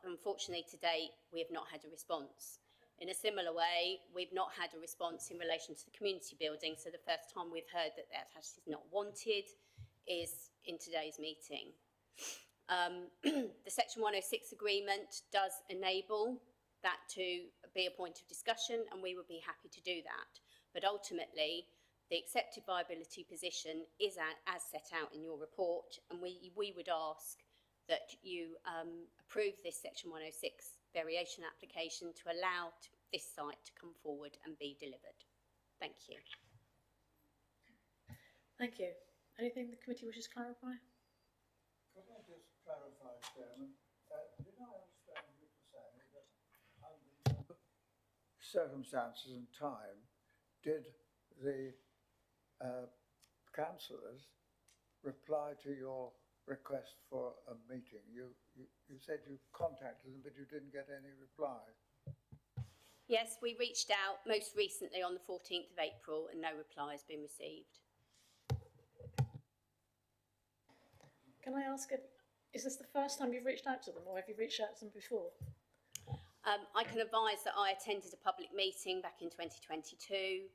Unfortunately, to date, we have not had a response. In a similar way, we've not had a response in relation to the community building, so the first time we've heard that that is not wanted is in today's meeting. The Section 106 agreement does enable that to be a point of discussion, and we would be happy to do that. But ultimately, the accepted viability position is as set out in your report, and we would ask that you approve this Section 106 variation application to allow this site to come forward and be delivered. Thank you. Thank you. Anything the committee wishes to clarify? Could I just clarify, Chairman? Did I understand you to say that under circumstances and time, did the councillors reply to your request for a meeting? You said you contacted them, but you didn't get any reply. Yes, we reached out most recently on the 14th of April and no reply has been received. Can I ask, is this the first time you've reached out to them, or have you reached out to them before? I can advise that I attended a public meeting back in 2022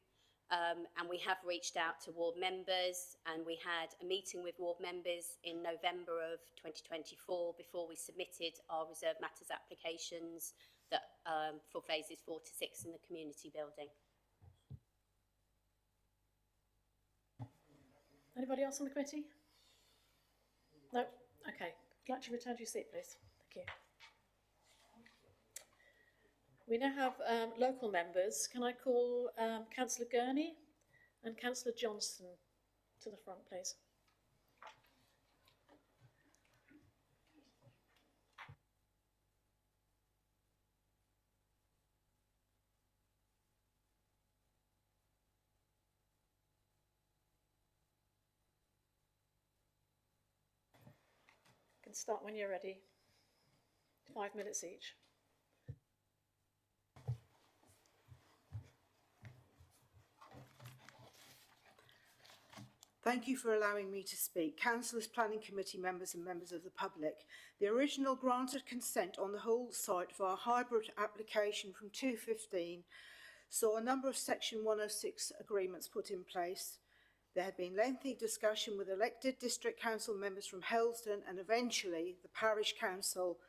and we have reached out to ward members, and we had a meeting with ward members in November of 2024 before we submitted our reserve matters applications that, for phases 4 to 6 in the community building. Anybody else on the committee? No? Okay. I'd like to return to your seat, please. Thank you. We now have local members. Can I call Councillor Gurney and Councillor Johnson to the front, please? You can start when you're ready. 5 minutes each. Thank you for allowing me to speak. Councillors, Planning Committee members and members of the public. The original granted consent on the whole site for our hybrid application from 2015 saw a number of Section 106 agreements put in place. There had been lengthy discussion with elected district council members from Helsden and eventually the parish council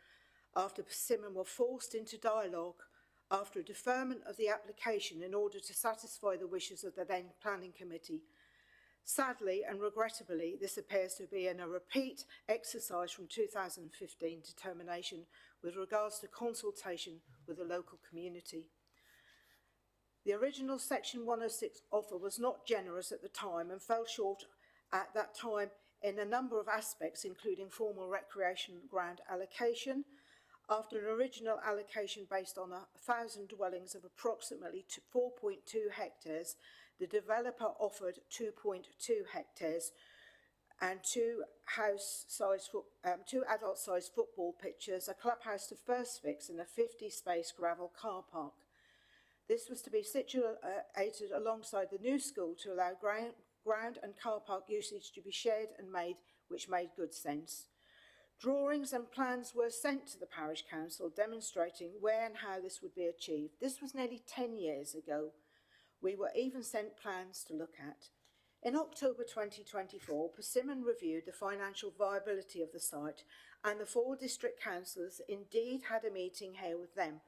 after Persimmon were forced into dialogue after a deferment of the application in order to satisfy the wishes of the then Planning Committee. Sadly and regrettably, this appears to be in a repeat exercise from 2015 determination with regards to consultation with the local community. The original Section 106 offer was not generous at the time and fell short at that time in a number of aspects, including formal recreation ground allocation. After an original allocation based on 1,000 dwellings of approximately 4.2 hectares, the developer offered 2.2 hectares and two adult-sized football pitches, a clubhouse to first fix and a 50-space gravel car park. This was to be situated alongside the new school to allow ground and car park usage to be shared and made, which made good sense. Drawings and plans were sent to the parish council demonstrating where and how this would be achieved. This was nearly 10 years ago. We were even sent plans to look at. In October 2024, Persimmon reviewed the financial viability of the site, and the 4 district councillors indeed had a meeting here with them,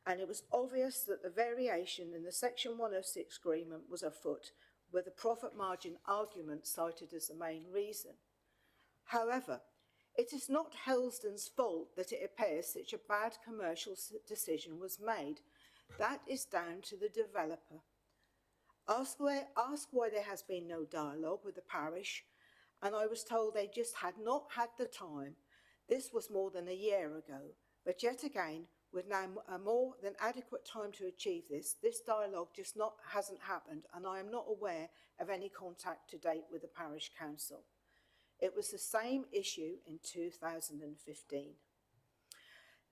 and it was obvious that the variation in the Section 106 agreement was afoot, with the profit margin argument cited as the main reason. However, it is not Helsden's fault that it appears such a bad commercial decision was made. That is down to the developer. Ask why there has been no dialogue with the parish, and I was told they just had not had the time. This was more than a year ago, but yet again, with now a more than adequate time to achieve this dialogue just hasn't happened, and I am not aware of any contact to date with the parish council. It was the same issue in 2015.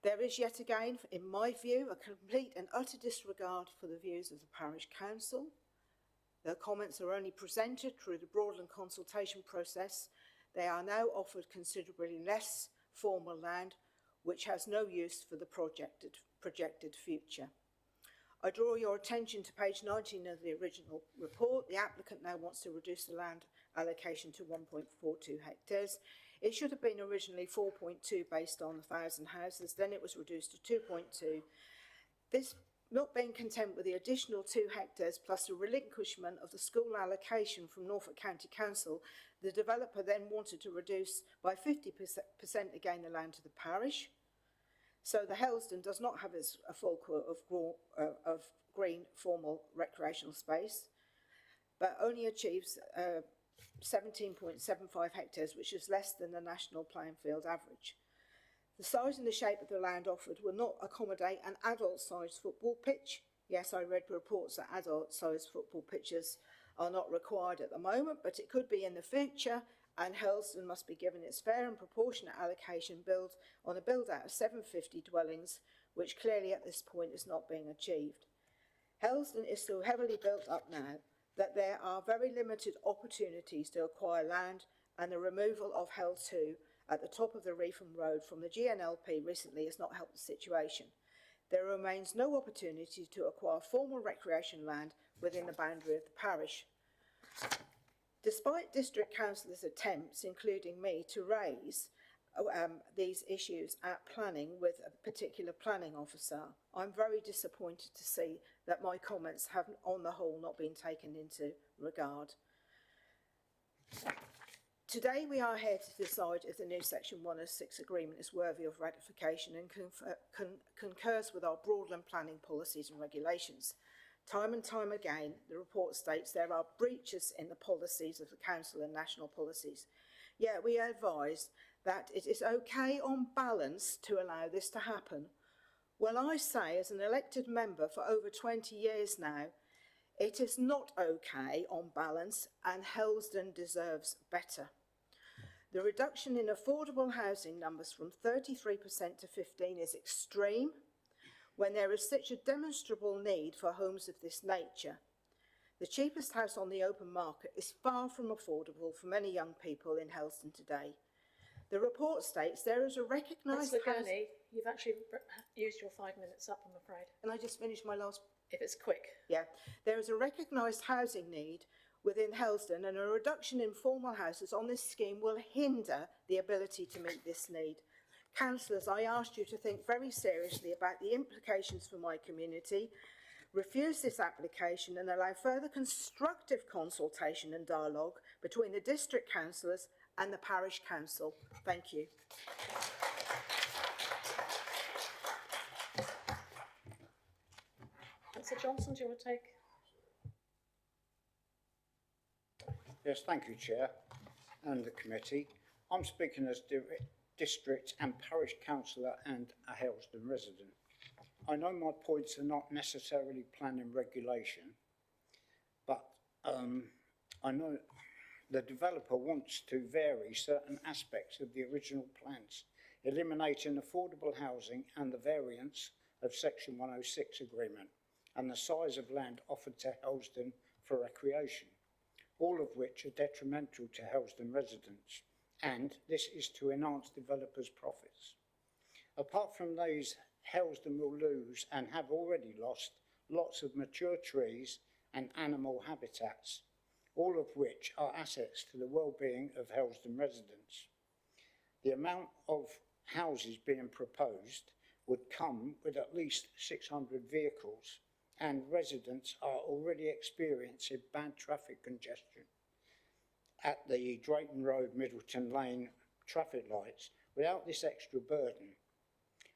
There is yet again, in my view, a complete and utter disregard for the views of the parish council. Their comments are only presented through the Broadland consultation process. They are now offered considerably less formal land, which has no use for the projected future. I draw your attention to page 19 of the original report. The applicant now wants to reduce the land allocation to 1.42 hectares. It should have been originally 4.2 based on 1,000 houses, then it was reduced to 2.2. This not being content with the additional 2 hectares plus the relinquishment of the school allocation from Norfolk County Council, the developer then wanted to reduce by 50% again the land to the parish. So the Helsden does not have a full quota of green formal recreational space, but only achieves 17.75 hectares, which is less than the national playing field average. The size and the shape of the land offered will not accommodate an adult-sized football pitch. Yes, I read reports that adult-sized football pitches are not required at the moment, but it could be in the future, and Hurlston must be given its fair and proportionate allocation build on a build-out of 750 dwellings, which clearly at this point is not being achieved. Hurlston is so heavily built up now that there are very limited opportunities to acquire land, and the removal of Hell 2 at the top of the Reefham Road from the GNLP recently has not helped the situation. There remains no opportunity to acquire formal recreation land within the boundary of the parish. Despite district councillors' attempts, including me, to raise these issues at planning with a particular planning officer, I'm very disappointed to see that my comments have, on the whole, not been taken into regard. Today we are here to decide if the new Section 106 agreement is worthy of ratification and concurs with our Broadland planning policies and regulations. Time and time again, the report states there are breaches in the policies of the Council and national policies. Yet we are advised that it is okay on balance to allow this to happen. Well, I say, as an elected member for over 20 years now, it is not okay on balance, and Hurlston deserves better. The reduction in affordable housing numbers from 33% to 15% is extreme, when there is such a demonstrable need for homes of this nature. The cheapest house on the open market is far from affordable for many young people in Hurlston today. The report states there is a recognised... Councillor Gurney, you've actually used your 5 minutes up, I'm afraid. Can I just finish my last... If it's quick. Yeah. There is a recognised housing need within Hurlston, and a reduction in formal houses on this scheme will hinder the ability to meet this need. Councillors, I asked you to think very seriously about the implications for my community, refuse this application and allow further constructive consultation and dialogue between the district councillors and the parish council. Thank you. Councillor Johnson, do you want to take? Yes, thank you, Chair, and the committee. I'm speaking as district and parish councillor and a Hurlston resident. I know my points are not necessarily planning regulation, but I know the developer wants to vary certain aspects of the original plans, eliminating affordable housing and the variance of Section 106 agreement and the size of land offered to Hurlston for recreation, all of which are detrimental to Hurlston residents, and this is to enhance developers' profits. Apart from these, Hurlston will lose and have already lost lots of mature trees and animal habitats, all of which are assets to the well-being of Hurlston residents. The amount of houses being proposed would come with at least 600 vehicles, and residents are already experiencing bad traffic congestion at the Drayton Road, Middleton Lane traffic lights without this extra burden.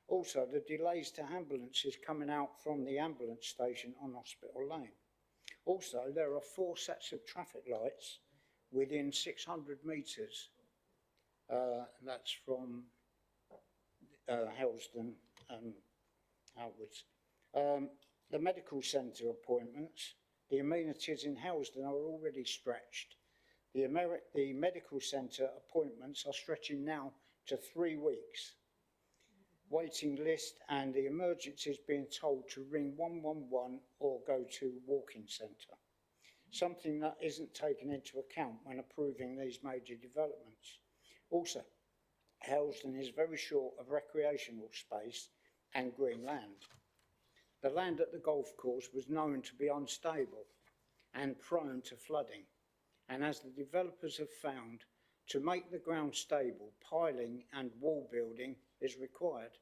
Also, the delays to ambulances coming out from the ambulance station on Hospital Lane. Also, there are 4 sets of traffic lights within 600 metres. That's from Hurlston outwards. The medical centre appointments, the amenities in Hurlston are already stretched. The medical centre appointments are stretching now to 3 weeks. Waiting list and the emergencies being told to ring 111 or go to walk-in centre. Something that isn't taken into account when approving these major developments. Also, Hurlston is very short of recreational space and green land. The land at the golf course was known to be unstable and prone to flooding, and as the developers have found, to make the ground stable, piling and wall building is required.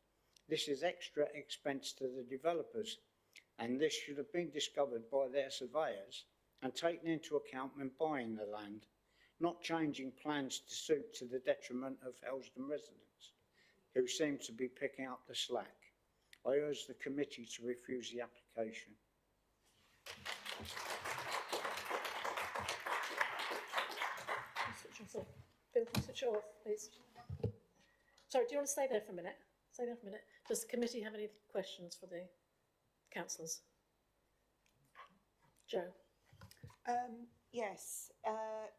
This is extra expense to the developers, and this should have been discovered by their surveyors and taken into account when buying the land, not changing plans to suit to the detriment of Hurlston residents, who seem to be picking up the slack. I urge the committee to refuse the application. switch on, sorry. Bill, can you switch it off, please? Sorry, do you want to stay there for a minute? Stay there for a minute. Does the committee have any questions for the councillors? Joe? Yes,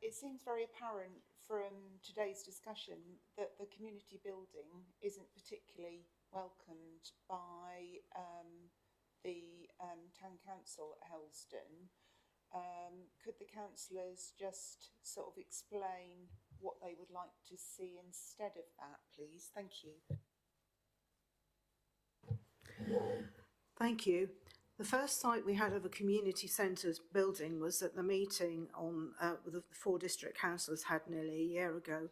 it seems very apparent from today's discussion that the community building isn't particularly welcomed by the Town Council at Helston. Could the councillors just sort of explain what they would like to see instead of that, please? Thank you. Thank you. The first sight we had of a community centres building was at the meeting on the 4 district councillors had nearly a year ago.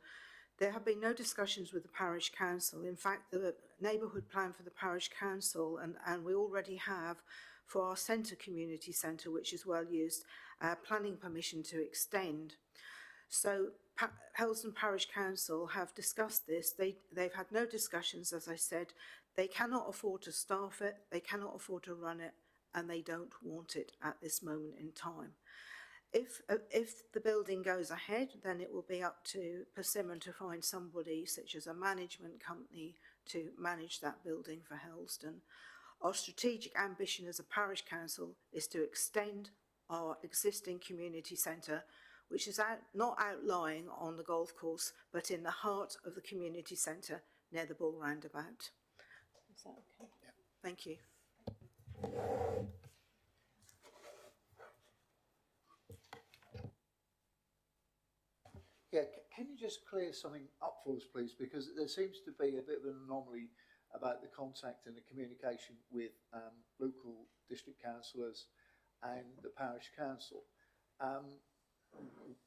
There have been no discussions with the parish council. In fact, the neighbourhood plan for the parish council, and we already have for our centre community centre, which is well used, planning permission to extend. So Helston Parish Council have discussed this. They've had no discussions, as I said. They cannot afford to staff it, they cannot afford to run it, and they don't want it at this moment in time. If the building goes ahead, then it will be up to Persimmon to find somebody, such as a management company, to manage that building for Helston. Our strategic ambition as a parish council is to extend our existing community centre, which is not outlying on the golf course, but in the heart of the community centre near the Bull Roundabout. Is that okay? Yeah. Thank you. Yeah, can you just clear something up for us, please? Because there seems to be a bit of an anomaly about the contact and the communication with local district councillors and the parish council.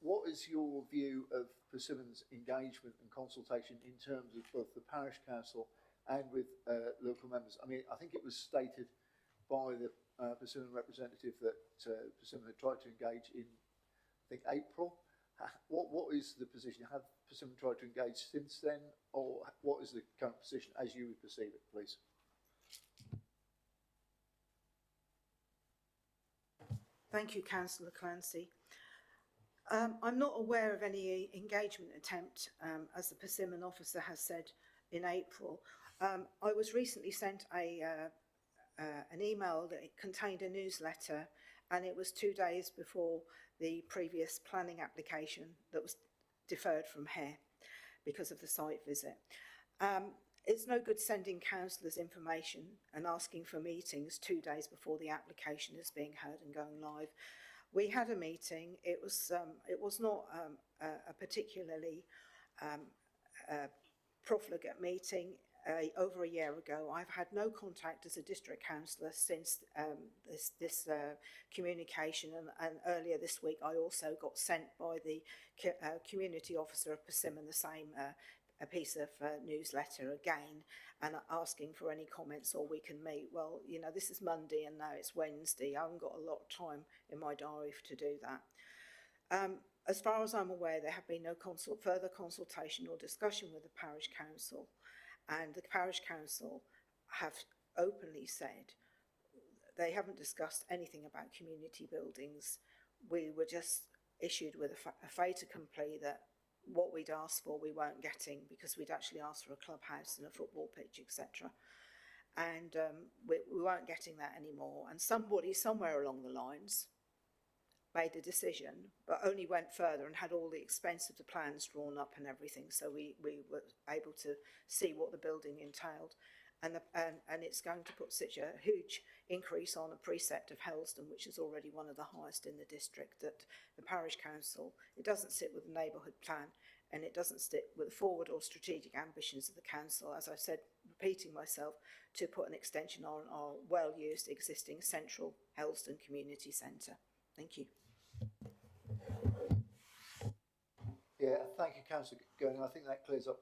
What is your view of Persimmon's engagement and consultation in terms of both the parish council and with local members? I mean, I think it was stated by the Persimmon representative that Persimmon had tried to engage in, I think, April. What is the position? Have Persimmon tried to engage since then, or what is the current position as you would perceive it, please? Thank you, Councillor Clancy. I'm not aware of any engagement attempt, as the Persimmon officer has said, in April. I was recently sent an email that contained a newsletter, and it was 2 days before the previous planning application that was deferred from here because of the site visit. It's no good sending councillors information and asking for meetings 2 days before the application is being heard and going live. We had a meeting. It was not a particularly profligate meeting. Over a year ago, I've had no contact as a district councillor since this communication, and earlier this week I also got sent by the community officer of Persimmon the same a piece of newsletter again, and asking for any comments or we can meet. Well, you know, this is Monday and now it's Wednesday. I haven't got a lot of time in my diary to do that. As far as I'm aware, there have been no further consultation or discussion with the parish council. And the parish council have openly said they haven't discussed anything about community buildings. We were just issued with a fait accompli that what we'd asked for we weren't getting, because we'd actually asked for a clubhouse and a football pitch, etc. And we weren't getting that anymore. And somebody somewhere along the lines made a decision, but only went further and had all the expense of the plans drawn up and everything, so we were able to see what the building entailed, and it's going to put such a huge increase on a precept of Helston, which is already one of the highest in the district, that the parish council, it doesn't sit with the neighbourhood plan, and it doesn't stick with the forward or strategic ambitions of the council, as I've said, repeating myself, to put an extension on our well-used existing central Helston community centre. Thank you. Yeah, thank you, Councillor Gurney. I think that clears up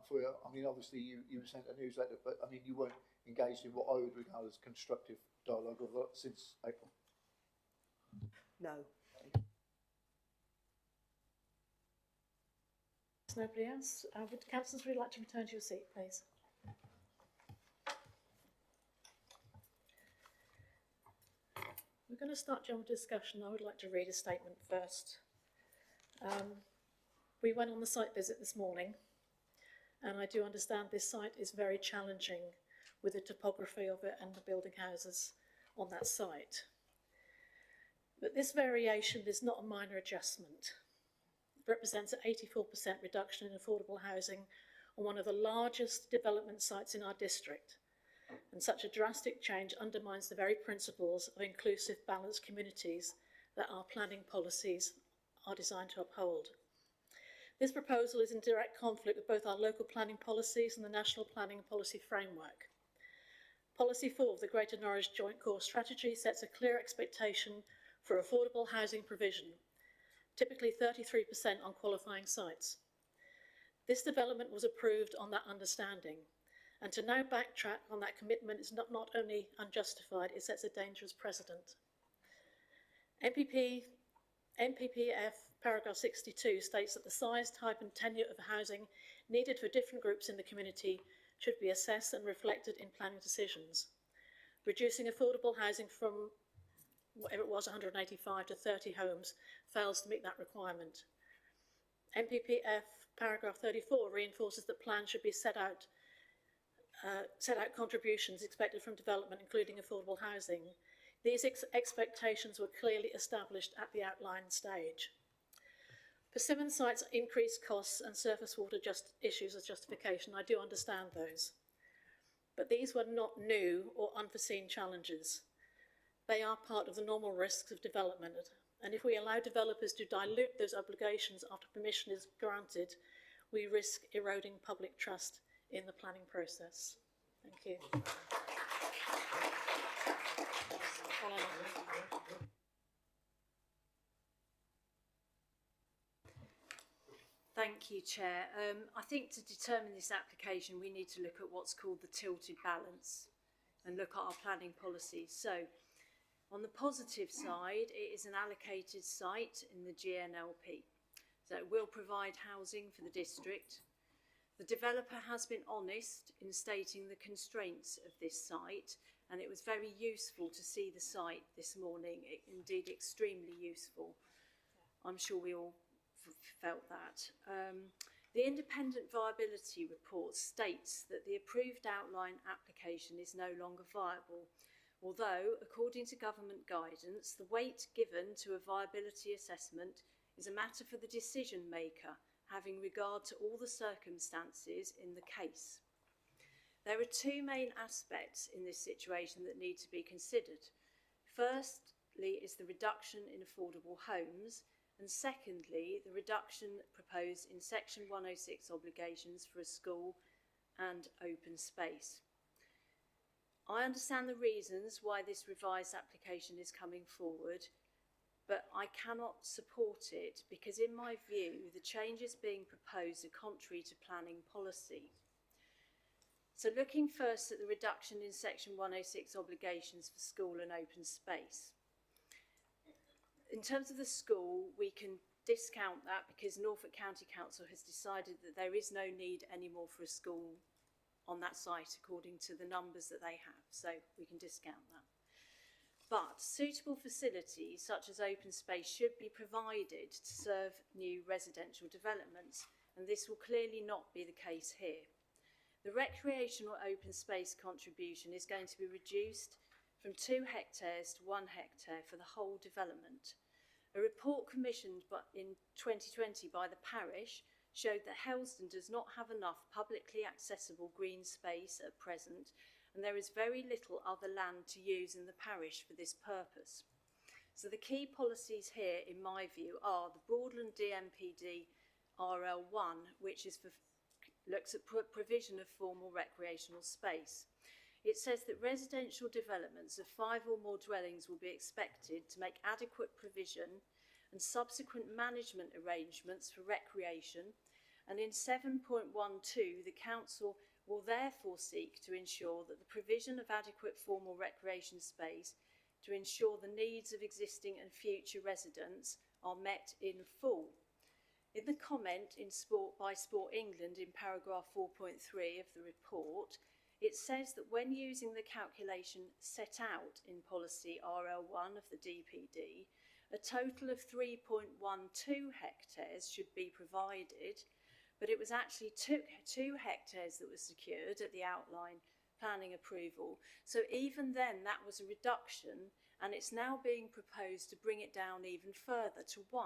for you. I mean, obviously you sent a newsletter, but I mean, you weren't engaged in what I would regard as constructive dialogue since April. No. There's nobody else. Would councillors really like to return to your seat, please? We're going to start general discussion. I would like to read a statement first. We went on the site visit this morning, and I do understand this site is very challenging with the topography of it and the building houses on that site. But this variation is not a minor adjustment. It represents an 84% reduction in affordable housing on one of the largest development sites in our district. And such a drastic change undermines the very principles of inclusive, balanced communities that our planning policies are designed to uphold. This proposal is in direct conflict with both our local planning policies and the National Planning and Policy Framework. Policy 4 of the Greater Norwich Joint Core Strategy sets a clear expectation for affordable housing provision, typically 33% on qualifying sites. This development was approved on that understanding, and to now backtrack on that commitment is not only unjustified, it sets a dangerous precedent. NPPF paragraph 62 states that the size, type and tenure of housing needed for different groups in the community should be assessed and reflected in planning decisions. Reducing affordable housing from whatever it was, 185 to 30 homes, fails to meet that requirement. NPPF paragraph 34 reinforces that plans should be set out contributions expected from development, including affordable housing. These expectations were clearly established at the outline stage. Persimmon cites increased costs and surface water issues as justification. I do understand those. But these were not new or unforeseen challenges. They are part of the normal risks of development. And if we allow developers to dilute those obligations after permission is granted, we risk eroding public trust in the planning process. Thank you. Thank you, Chair. I think to determine this application, we need to look at what's called the tilted balance and look at our planning policies. So, on the positive side, it is an allocated site in the GNLP. So it will provide housing for the district. The developer has been honest in stating the constraints of this site, and it was very useful to see the site this morning, indeed extremely useful. I'm sure we all felt that. The independent viability report states that the approved outline application is no longer viable, although, according to government guidance, the weight given to a viability assessment is a matter for the decision maker, having regard to all the circumstances in the case. There are two main aspects in this situation that need to be considered. Firstly is the reduction in affordable homes, and secondly, the reduction proposed in Section 106 obligations for a school and open space. I understand the reasons why this revised application is coming forward, but I cannot support it because, in my view, the changes being proposed are contrary to planning policy. So looking first at the reduction in Section 106 obligations for school and open space. In terms of the school, we can discount that because Norfolk County Council has decided that there is no need anymore for a school on that site according to the numbers that they have, so we can discount that. But suitable facilities such as open space should be provided to serve new residential developments, and this will clearly not be the case here. The recreational open space contribution is going to be reduced from 2 hectares to 1 hectare for the whole development. A report commissioned in 2020 by the parish showed that Helston does not have enough publicly accessible green space at present, and there is very little other land to use in the parish for this purpose. So the key policies here, in my view, are the Broadland DMPD RL1, which looks at provision of formal recreational space. It says that residential developments of 5 or more dwellings will be expected to make adequate provision and subsequent management arrangements for recreation, and in 7.12 the Council will therefore seek to ensure that the provision of adequate formal recreation space to ensure the needs of existing and future residents are met in full. In the comment by Sport England in paragraph 4.3 of the report, it says that when using the calculation set out in policy RL1 of the DPD, A total of 3.12 hectares should be provided, but it was actually two hectares that was secured at the outline planning approval. So even then, that was a reduction, and it's now being proposed to bring it down even further to 1.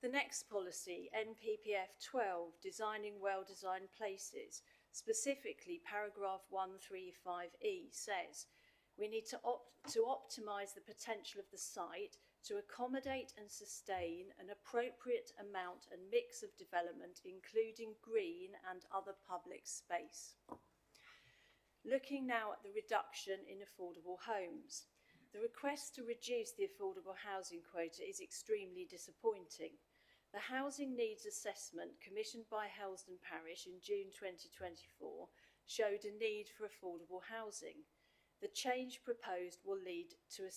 The next policy, NPPF 12, designing well-designed places, specifically paragraph 135E, says we need to optimise the potential of the site to accommodate and sustain an appropriate amount and mix of development, including green and other public space. Looking now at the reduction in affordable homes. The request to reduce the affordable housing quota is extremely disappointing. The housing needs assessment commissioned by Helsden Parish in June 2024 showed a need for affordable housing. The change proposed will lead to a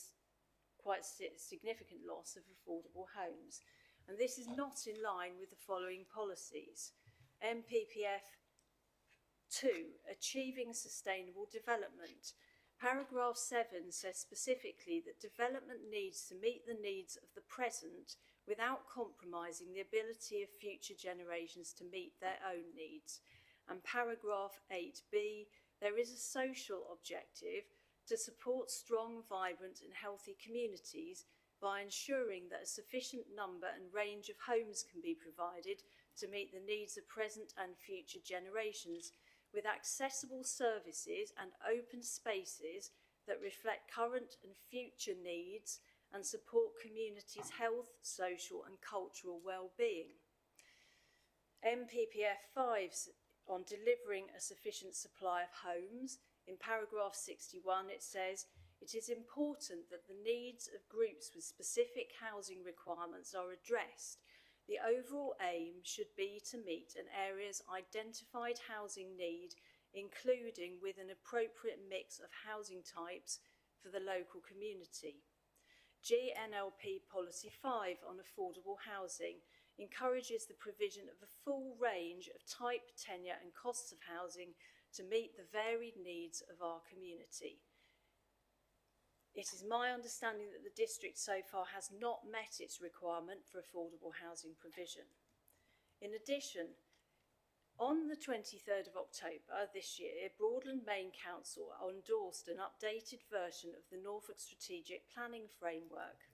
quite significant loss of affordable homes, and this is not in line with the following policies. NPPF 2, achieving sustainable development. Paragraph 7 says specifically that development needs to meet the needs of the present without compromising the ability of future generations to meet their own needs. And paragraph 8b, there is a social objective to support strong, vibrant and healthy communities by ensuring that a sufficient number and range of homes can be provided to meet the needs of present and future generations, with accessible services and open spaces that reflect current and future needs and support communities' health, social and cultural well-being. NPPF 5 on delivering a sufficient supply of homes. In paragraph 61 it says, it is important that the needs of groups with specific housing requirements are addressed. The overall aim should be to meet an area's identified housing need, including with an appropriate mix of housing types for the local community. GNLP Policy 5 on affordable housing encourages the provision of a full range of type, tenure and costs of housing to meet the varied needs of our community. It is my understanding that the district so far has not met its requirement for affordable housing provision. In addition, on the 23rd of October this year, Broadland Main Council endorsed an updated version of the Norfolk Strategic Planning Framework.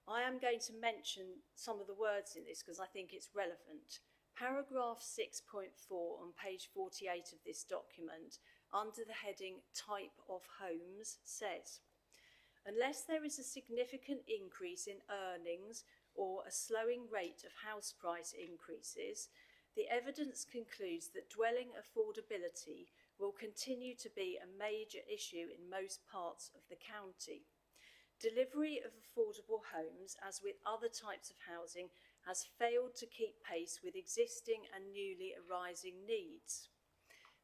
I am going to mention some of the words in this because I think it's relevant. Paragraph 6.4 on page 48 of this document, under the heading Type of Homes, says, unless there is a significant increase in earnings or a slowing rate of house price increases, the evidence concludes that dwelling affordability will continue to be a major issue in most parts of the county. Delivery of affordable homes, as with other types of housing, has failed to keep pace with existing and newly arising needs.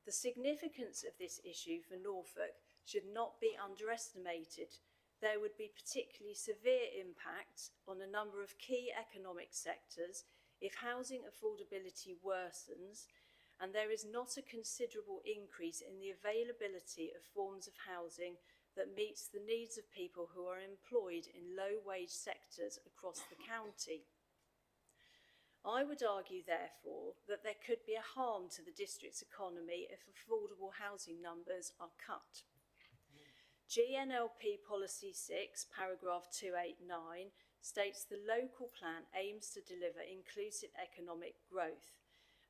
The significance of this issue for Norfolk should not be underestimated. There would be particularly severe impacts on a number of key economic sectors if housing affordability worsens and there is not a considerable increase in the availability of forms of housing that meets the needs of people who are employed in low-wage sectors across the county. I would argue, therefore, that there could be a harm to the district's economy if affordable housing numbers are cut. GNLP Policy 6, paragraph 289, states the local plan aims to deliver inclusive economic growth,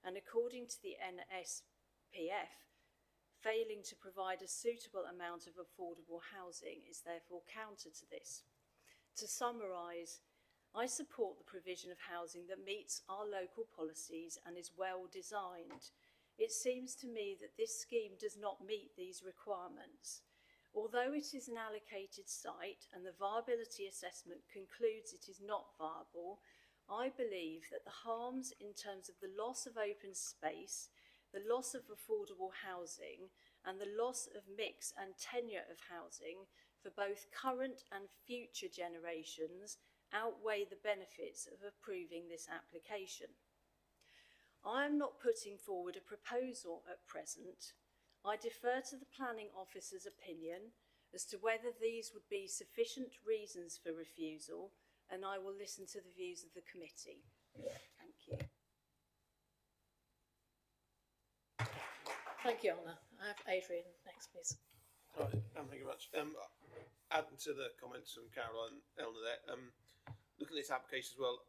and according to the NSPF, failing to provide a suitable amount of affordable housing is therefore counter to this. To summarise, I support the provision of housing that meets our local policies and is well designed. It seems to me that this scheme does not meet these requirements. Although it is an allocated site and the viability assessment concludes it is not viable, I believe that the harms in terms of the loss of open space, the loss of affordable housing and the loss of mix and tenure of housing for both current and future generations outweigh the benefits of approving this application. I am not putting forward a proposal at present. I defer to the planning officer's opinion, as to whether these would be sufficient reasons for refusal, and I will listen to the views of the committee. Thank you. Thank you, Anna. I have Adrian next, please. Right, thank you very much. Adding to the comments from Carol and Eleanor there, looking at this application as well,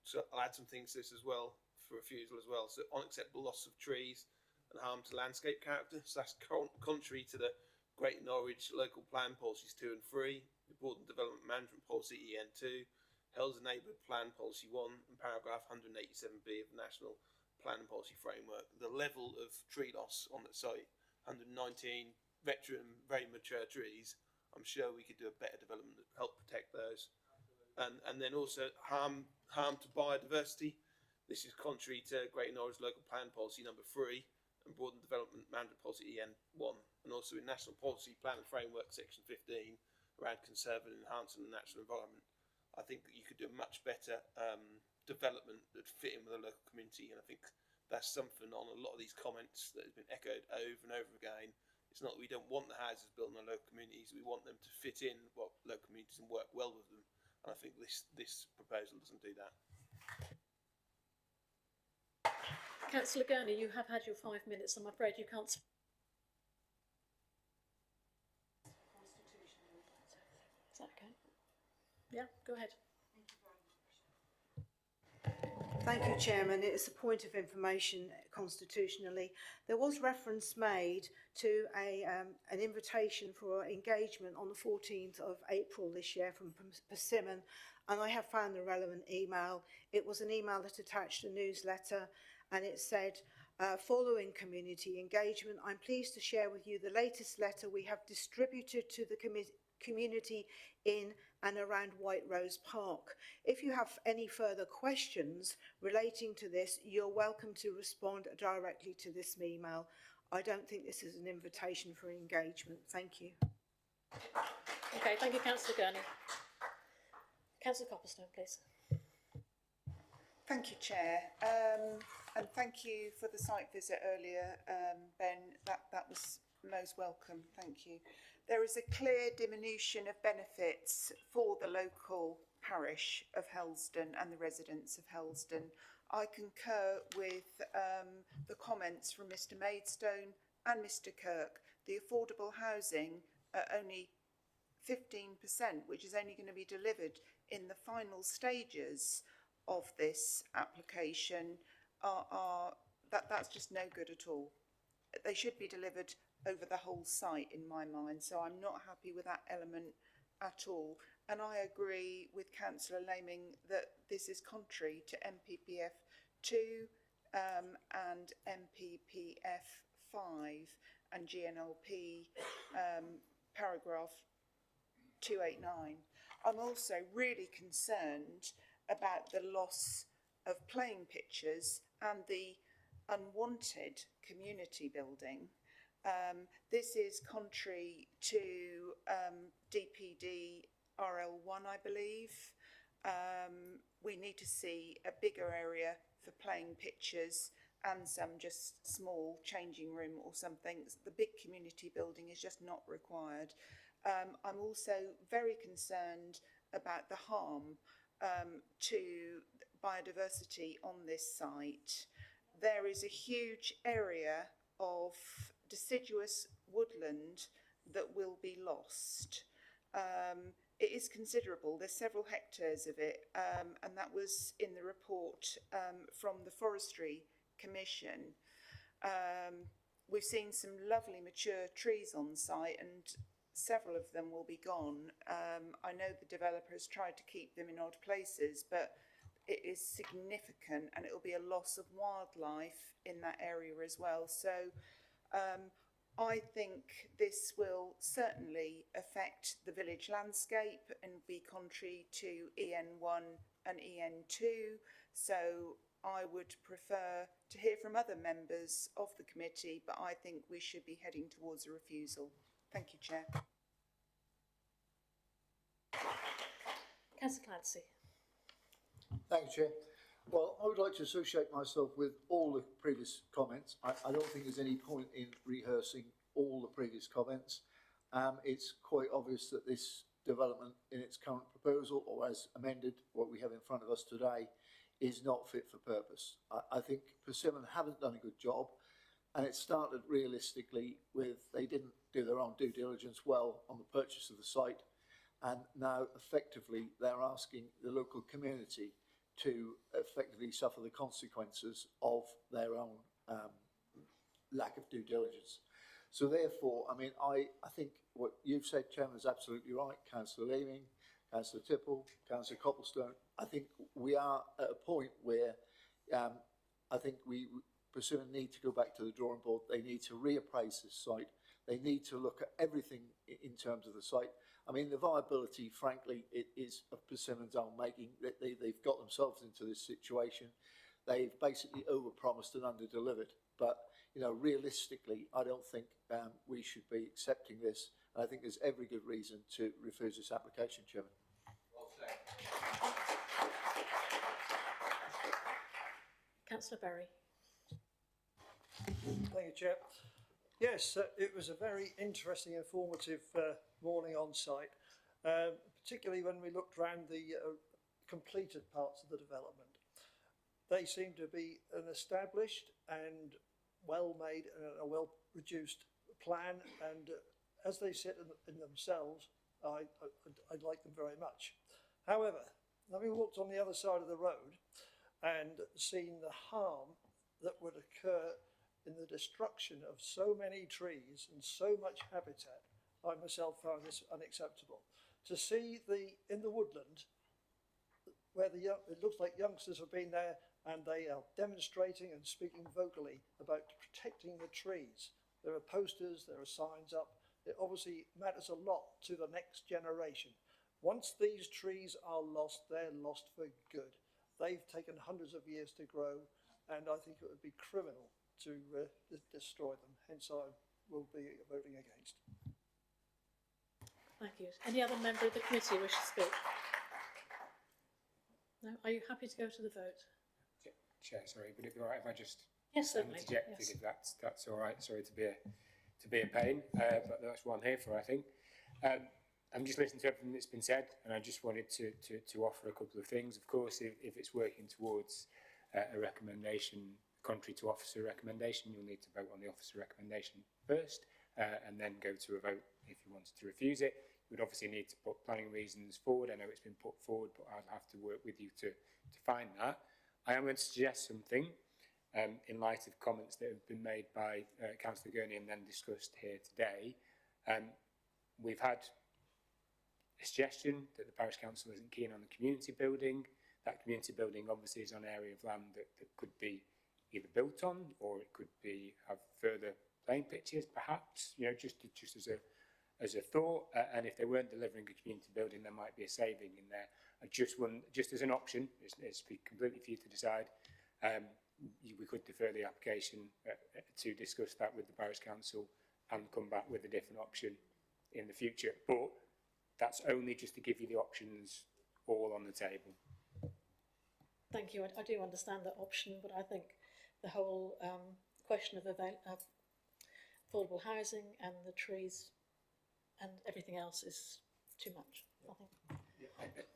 so I'll add some things to this as well for refusal as well. So unacceptable loss of trees and harm to landscape character. So that's contrary to the Greater Norwich Local Plan Policies 2 and 3, the Broadland Development Management Policy EN2, Hell's Neighbourhood Plan Policy 1 and paragraph 187B of the National Plan and Policy Framework. The level of tree loss on the site, 119 veteran, very mature trees, I'm sure we could do a better development to help protect those. And then also harm to biodiversity. This is contrary to Greater Norwich Local Plan Policy number 3 and Broadland Development Management Policy EN1, and also in National Policy Plan and Framework section 15 around conserving and enhancing the natural environment. I think that you could do a much better development that fit in with the local community, and I think that's something on a lot of these comments that has been echoed over and over again. It's not that we don't want the houses built in our local communities, we want them to fit in what local communities and work well with them, and I think this proposal doesn't do that. Councillor Gurney, you have had your 5 minutes. I'm afraid you can't. Is that okay? Yeah, go ahead. Thank you, Chairman. It is a point of information constitutionally. There was reference made to an invitation for engagement on the 14th of April this year from Persimmon, and I have found the relevant email. It was an email that attached a newsletter, and it said, following community engagement, I'm pleased to share with you the latest letter we have distributed to the community in and around White Rose Park. If you have any further questions relating to this, you're welcome to respond directly to this email. I don't think this is an invitation for engagement. Thank you. Okay, thank you, Councillor Gurney. Councillor Copplestone, please. Thank you, Chair, and thank you for the site visit earlier, Ben. That was most welcome. Thank you. There is a clear diminution of benefits for the local parish of Helsdon and the residents of Helsdon. I concur with the comments from Mr Maidstone and Mr Kirk. The affordable housing at only 15%, which is only going to be delivered in the final stages of this application, that's just no good at all. They should be delivered over the whole site in my mind, so I'm not happy with that element at all. And I agree with Councillor Laming that this is contrary to MPPF 2 and MPPF 5 and GNLP paragraph 289. I'm also really concerned about the loss of playing pitches and the unwanted community building. This is contrary to DPD RL1, I believe. We need to see a bigger area for playing pitches and some just small changing room or something. The big community building is just not required. I'm also very concerned about the harm to biodiversity on this site. There is a huge area of deciduous woodland that will be lost. It is considerable. There's several hectares of it, and that was in the report from the Forestry Commission. We've seen some lovely mature trees on site, and several of them will be gone. I know the developer has tried to keep them in odd places, but it is significant, and it will be a loss of wildlife in that area as well. So I think this will certainly affect the village landscape and be contrary to EN1 and EN2. So I would prefer to hear from other members of the committee, but I think we should be heading towards a refusal. Thank you, Chair. Councillor Clancy. Thank you, Chair. Well, I would like to associate myself with all the previous comments. I don't think there's any point in rehearsing all the previous comments. it's quite obvious that this development in its current proposal, or as amended, what we have in front of us today, is not fit for purpose. I think Persimmon haven't done a good job, and it started realistically with they didn't do their own due diligence well on the purchase of the site, and now effectively they're asking the local community to effectively suffer the consequences of their own lack of due diligence. So therefore, I mean, I think what you've said, Chairman, is absolutely right. Councillor Leeming, Councillor Tipple, Councillor Copplestone, I think we are at a point where I think Persimmon need to go back to the drawing board. They need to reappraise this site. They need to look at everything in terms of the site. I mean, the viability, frankly, it is of Persimmon's own making. They've got themselves into this situation. They've basically overpromised and underdelivered. But, you know, realistically, I don't think we should be accepting this. And I think there's every good reason to refuse this application, Chairman. Well said. Councillor Berry. Thank you, Chair. Yes, it was a very interesting, informative morning on site, particularly when we looked around the completed parts of the development. They seem to be an established and well-made and a well-produced plan, and as they sit in themselves, I like them very much. However, having walked on the other side of the road and seen the harm that would occur in the destruction of so many trees and so much habitat, I myself found this unacceptable. To see in the woodland, where it looks like youngsters have been there and they are demonstrating and speaking vocally about protecting the trees. There are posters, there are signs up. It obviously matters a lot to the next generation. Once these trees are lost, they're lost for good. They've taken hundreds of years to grow, and I think it would be criminal to destroy them. Hence, I will be voting against. Thank you. Any other member of the committee wish to speak? No? Are you happy to go to the vote? Chair, sorry, would it be all right if I just Yes, certainly. interject, Yes. if that's all right? Sorry to be a pain, but that's what I'm here for, I think. I'm just listening to everything that's been said, and I just wanted to offer a couple of things. Of course, if it's working towards a recommendation contrary to officer recommendation, you'll need to vote on the officer recommendation first, and then go to a vote if you wanted to refuse it. You would obviously need to put planning reasons forward. I know it's been put forward, but I'll have to work with you to find that. I am going to suggest something in light of comments that have been made by Councillor Gurney and then discussed here today. We've had a suggestion that the Parish Council isn't keen on the community building. That community building obviously is on an area of land that could be either built on, or it could be have further playing pitches, perhaps, you know, just as a thought. And if they weren't delivering a community building, there might be a saving in there. Just as an option, it's completely for you to decide. We could defer the application to discuss that with the Parish Council and come back with a different option in the future. But that's only just to give you the options all on the table. Thank you. I do understand that option, but I think the whole question of affordable housing and the trees and everything else is too much, I think.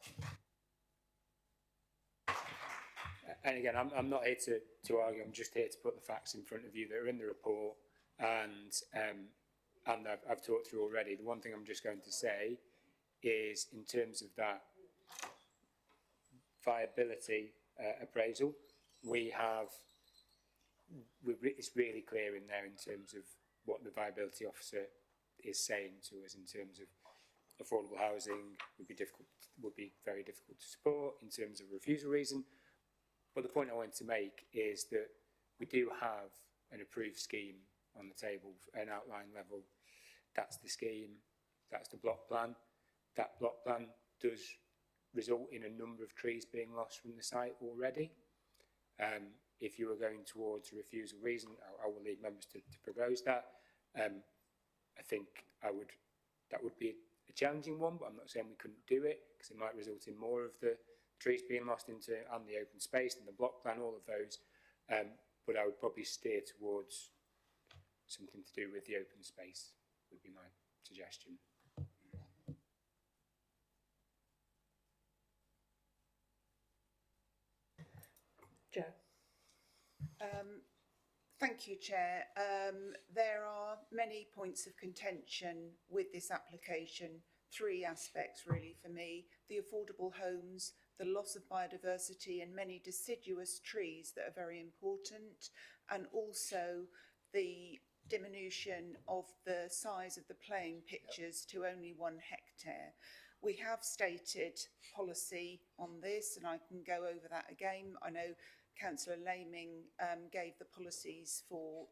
And again, I'm not here to argue. I'm just here to put the facts in front of you that are in the report, and I've talked through already. The one thing I'm just going to say is, in terms of that viability appraisal, it's really clear in there in terms of what the viability officer is saying to us in terms of affordable housing would be very difficult to support in terms of refusal reason. But the point I want to make is that we do have an approved scheme on the table, an outline level. That's the scheme, that's the block plan. That block plan does result in a number of trees being lost from the site already. If you were going towards a refusal reason, I will leave members to propose that. I think that would be a challenging one, but I'm not saying we couldn't do it, because it might result in more of the trees being lost and the open space and the block plan, all of those. But I would probably steer towards something to do with the open space, would be my suggestion. Joe. Thank you, Chair. There are many points of contention with this application. Three aspects really for me: the affordable homes, the loss of biodiversity and many deciduous trees that are very important, and also the diminution of the size of the playing pitches to only 1 hectare. We have stated policy on this, and I can go over that again. I know Councillor Laming gave the policies for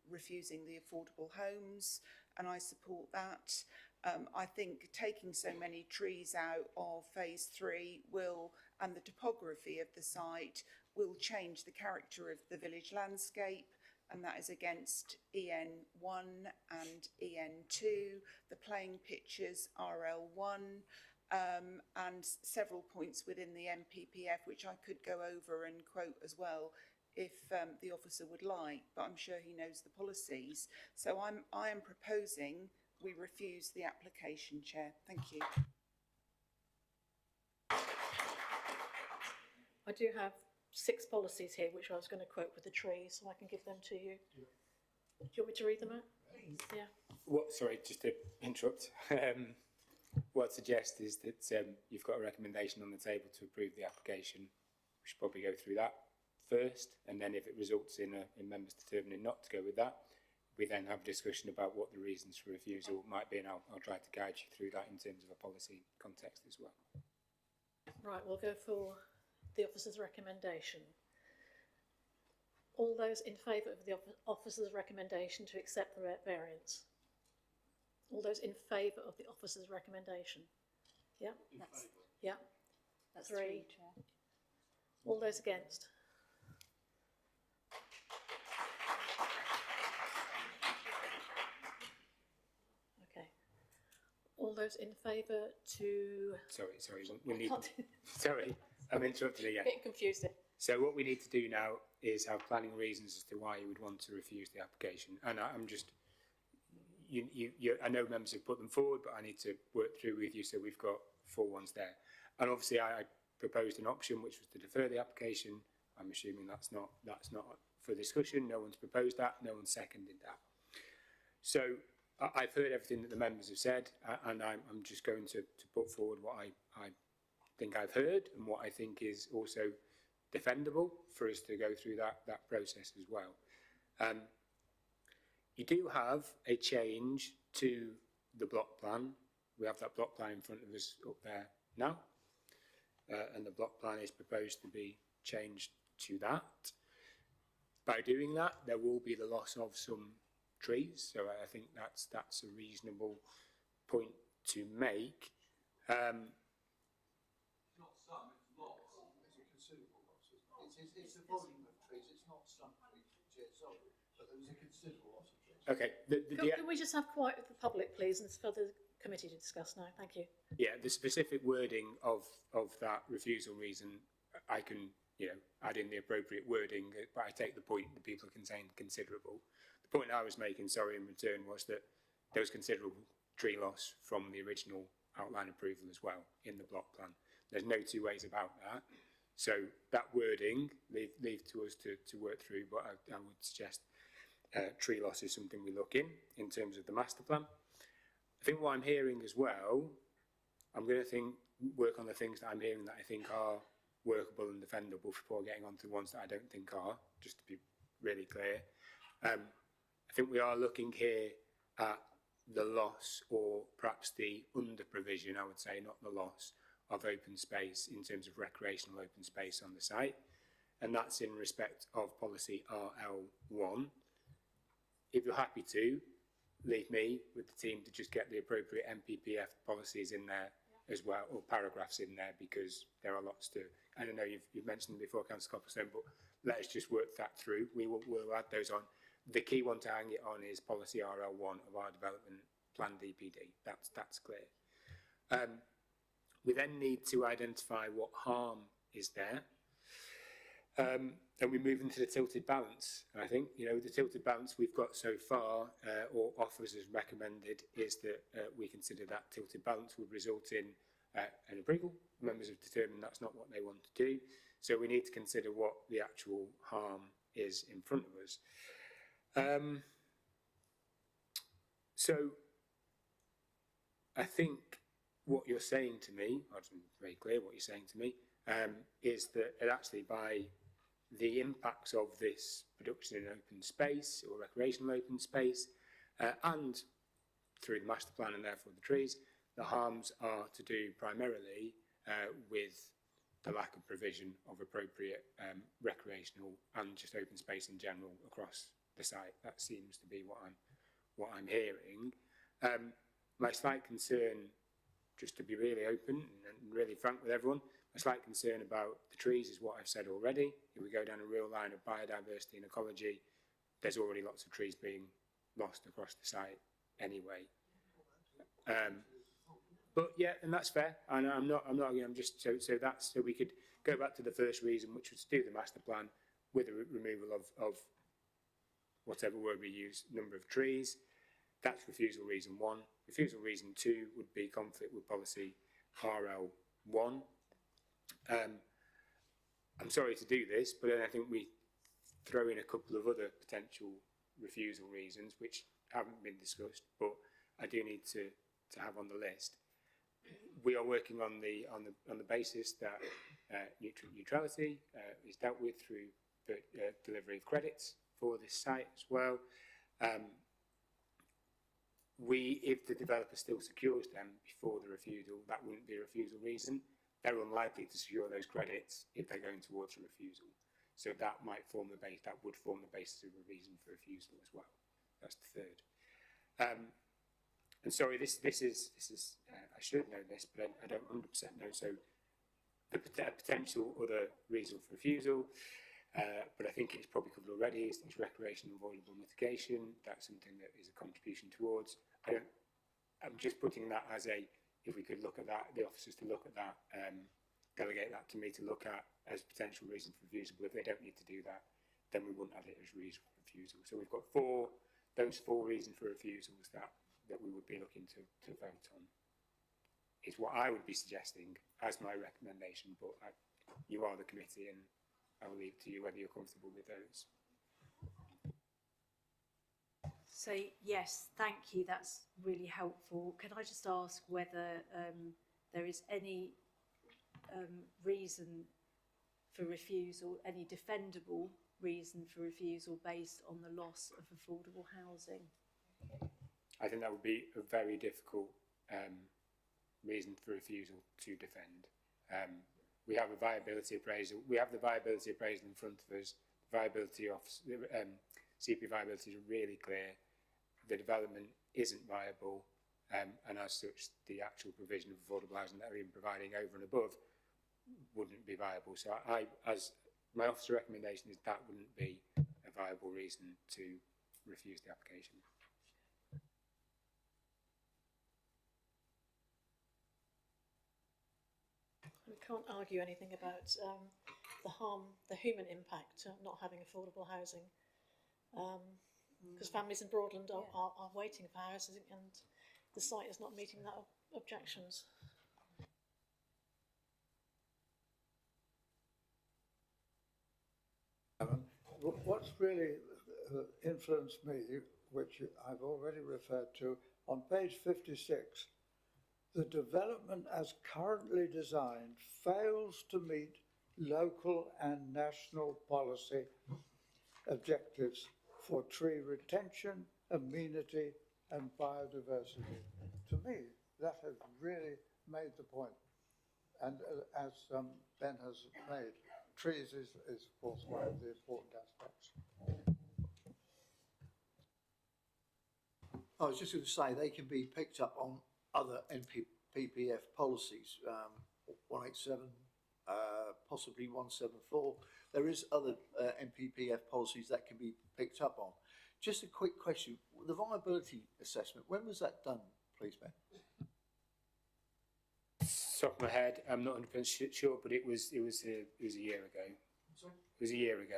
refusing the affordable homes, and I support that. I think taking so many trees out of phase 3 will, and the topography of the site, will change the character of the village landscape, and that is against EN1 and EN2, the playing pitches RL1, and several points within the MPPF, which I could go over and quote as well if the officer would like, but I'm sure he knows the policies. So I am proposing we refuse the application, Chair. Thank you. I do have 6 policies here, which I was going to quote with the trees, so I can give them to you. Do you want me to read them out? Please. Yeah. What? Sorry, just to interrupt. What I'd suggest is that you've got a recommendation on the table to approve the application. We should probably go through that first, and then if it results in members determining not to go with that, we then have a discussion about what the reasons for refusal might be, and I'll try to guide you through that in terms of a policy context as well. Right, we'll go for the officer's recommendation. All those in favour of the officer's recommendation to accept the variance? All those in favour of the officer's recommendation? Yeah? Yeah. That's 3. 3, Chair. All those against? Okay. All those in favour to... Sorry, we need... Sorry, I'm interrupting again. Getting confused here. So what we need to do now is have planning reasons as to why you would want to refuse the application. And I'm just... I know members have put them forward, but I need to work through with you, so we've got 4 ones there. And obviously I proposed an option which was to defer the application. I'm assuming that's not for discussion. No one's proposed that, no one seconded that. So I've heard everything that the members have said, and I'm just going to put forward what I think I've heard and what I think is also defendable for us to go through that process as well. You do have a change to the block plan. We have that block plan in front of us up there now, and the block plan is proposed to be changed to that. By doing that, there will be the loss of some trees, so I think that's a reasonable point to make. Not some, it's lots. It's a considerable loss, isn't it? It's a volume of trees, it's not some trees, sorry, but there was a considerable loss of trees. Okay. Can we just have quiet with the public, please, and for the committee to discuss now? Thank you. Yeah, the specific wording of that refusal reason, I can, add in the appropriate wording, but I take the point that people are saying considerable. The point I was making, in return, was that there was considerable tree loss from the original outline approval as well in the block plan. There's no 2 ways about that. So that wording, leave to us to work through, but I would suggest tree loss is something we look in terms of the master plan. I think what I'm hearing as well, I'm going to work on the things that I'm hearing that I think are workable and defendable before getting on to the ones that I don't think are, just to be really clear. I think we are looking here at the loss, or perhaps the under provision, I would say, not the loss, of open space in terms of recreational open space on the site, and that's in respect of policy RL1. If you're happy to, leave me with the team to just get the appropriate MPPF policies in there as well, or paragraphs in there, because there are lots to, and I know you've mentioned them before, Councillor Copperstone, but let's just work that through. We'll add those on. The key one to hang it on is policy RL1 of our development plan DPD. That's clear. We then need to identify what harm is there. And we move into the tilted balance. And I think, you know, the tilted balance we've got so far, or offers as recommended, is that we consider that tilted balance would result in an approval. Members have determined that's not what they want to do. So we need to consider what the actual harm is in front of us. So I think what you're saying to me, it's very clear what you're saying to me, is that it actually by the impacts of this production in open space or recreational open space, and through the master plan and therefore the trees, the harms are to do primarily with the lack of provision of appropriate recreational and just open space in general across the site. That seems to be what I'm hearing. My slight concern, just to be really open and really frank with everyone, my slight concern about the trees is what I've said already. If we go down a real line of biodiversity and ecology, there's already lots of trees being lost across the site anyway. But yeah, and that's fair. And I'm not. I'm just so we could go back to the first reason, which was to do the master plan with the removal of whatever word we use, number of trees. That's refusal reason 1. Refusal reason 2 would be conflict with policy RL1. I'm sorry to do this, but then I think we throw in a couple of other potential refusal reasons which haven't been discussed, but I do need to have on the list. We are working on the basis that nutrient neutrality is dealt with through the delivery of credits for this site as well. If the developer still secures them before the refusal, that wouldn't be a refusal reason. They're unlikely to secure those credits if they're going towards a refusal. So that might form the base. That would form the basis of a reason for refusal as well. That's the third. And sorry, this is I should know this, but I don't 100% know. So the potential other reason for refusal, but I think it's probably covered already, is recreation and avoidable mitigation. That's something that is a contribution towards. I'm just putting that as if we could look at that, the officers to look at that, delegate that to me to look at as potential reason for refusal. But if they don't need to do that, then we wouldn't add it as reason for refusal. So we've got those four reasons for refusals that we would be looking to vote on. Is what I would be suggesting as my recommendation, but you are the committee and I will leave it to you whether you're comfortable with those. So yes, thank you, that's really helpful. Can I just ask whether there is any reason for refusal, any defendable reason for refusal based on the loss of affordable housing? I think that would be a very difficult reason for refusal to defend. We have a viability appraisal. We have the viability appraisal in front of us. The viability of CP viability is really clear. The development isn't viable, and as such, the actual provision of affordable housing that we're even providing over and above wouldn't be viable. So as my officer recommendation is that wouldn't be a viable reason to refuse the application. We can't argue anything about the harm, the human impact of not having affordable housing, because families in Broadland are waiting for houses and the site is not meeting that objections. What's really influenced me, which I've already referred to, on page 56, the development as currently designed fails to meet local and national policy objectives for tree retention, amenity and biodiversity. To me, that has really made the point. And as Ben has made, trees is of course one of the important aspects. I was just going to say they can be picked up on other NPPF policies, 187, possibly 174. There is other NPPF policies that can be picked up on. Just a quick question: the viability assessment, when was that done, please, Ben? Top of my head, I'm not 100% sure, but it was a year ago. Sorry? It was a year ago.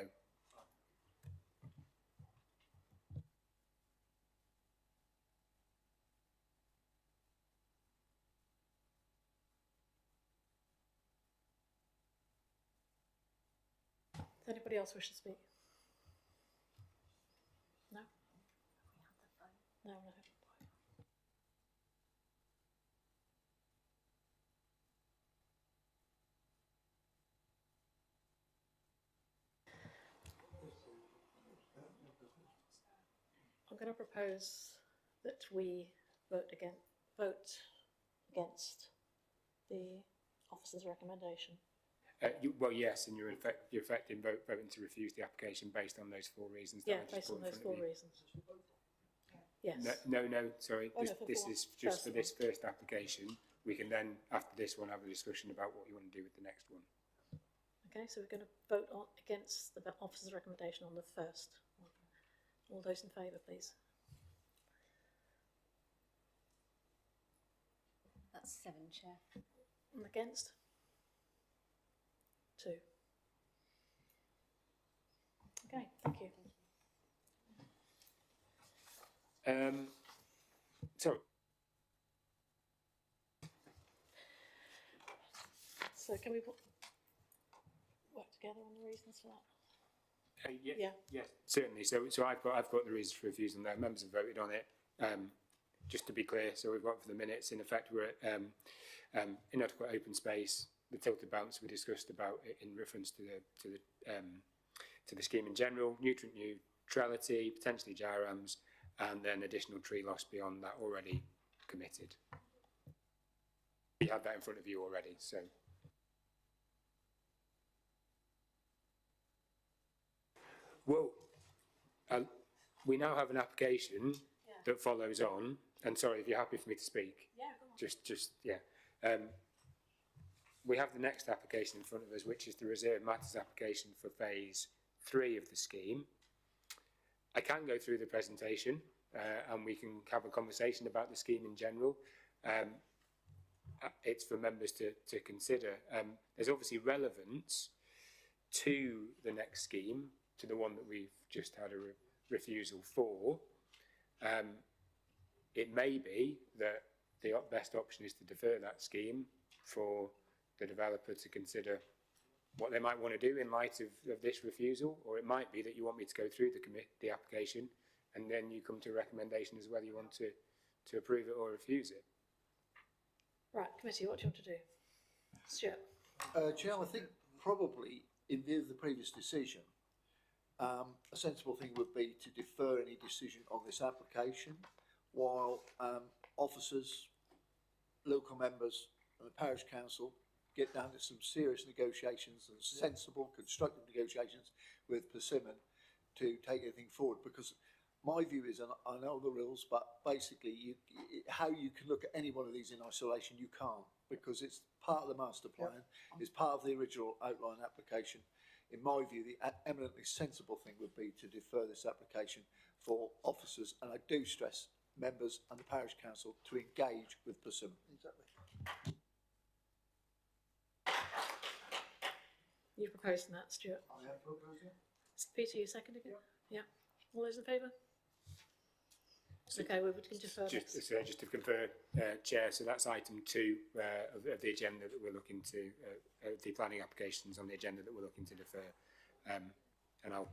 Does anybody else wish to speak? No? No, no. I'm going to propose that we vote against the officer's recommendation. Well, yes, and you're effective voting to refuse the application based on those 4 reasons. Yeah, based on those 4 reasons. Yes. No, sorry. Oh, This no, is just for this first application. We can then, after this one, have a discussion about what you want to do with the next one. Okay, so we're going to vote against the officer's recommendation on the first one. All those in favour, please. That's 7, Chair. And against? 2. Okay, thank you. So can we work together on the reasons for that? Yeah, certainly. So I've got the reasons for refusal there. Members have voted on it. Just to be clear, so we've got for the minutes. In effect, we're at inadequate open space. The tilted bounce we discussed about in reference to the scheme in general. Nutrient neutrality, potentially GIRAMs, and then additional tree loss beyond that already committed. You have that in front of you already. So. Well, we now have an application that follows on, and sorry if you're happy for me to speak. Yeah, go on. We have the next application in front of us, which is the reserve matters application for phase 3 of the scheme. I can go through the presentation and we can have a conversation about the scheme in general. It's for members to consider. There's obviously relevance to the next scheme, to the one that we've just had a refusal for. It may be that the best option is to defer that scheme for the developer to consider what they might want to do in light of this refusal, or it might be that you want me to go through the application and then you come to a recommendation as whether you want to approve it or refuse it. Right, committee, what do you want to do? Stuart? Chair, I think probably in view of the previous decision, a sensible thing would be to defer any decision on this application while officers, local members and the parish council get down to some serious negotiations and sensible, constructive negotiations with Persimmon to take anything forward. Because my view is, and I know the rules, but basically how you can look at any one of these in isolation, you can't, because it's part of the master plan, it's part of the original outline application. In my view, the eminently sensible thing would be to defer this application for officers, and I do stress members and the parish council to engage with Persimmon. Exactly. You proposed that, Stuart? I have proposed it. Peter, you seconded it? Yeah. All those in favour? Okay, we can defer that. Just to confirm, Chair, so that's item 2 of the agenda that we're looking to, the planning applications on the agenda that we're looking to defer. And I'll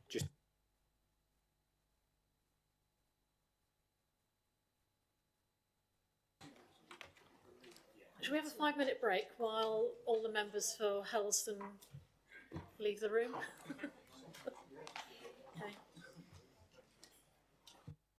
just... Should we have a 5-minute break while all the members for Helston leave the room?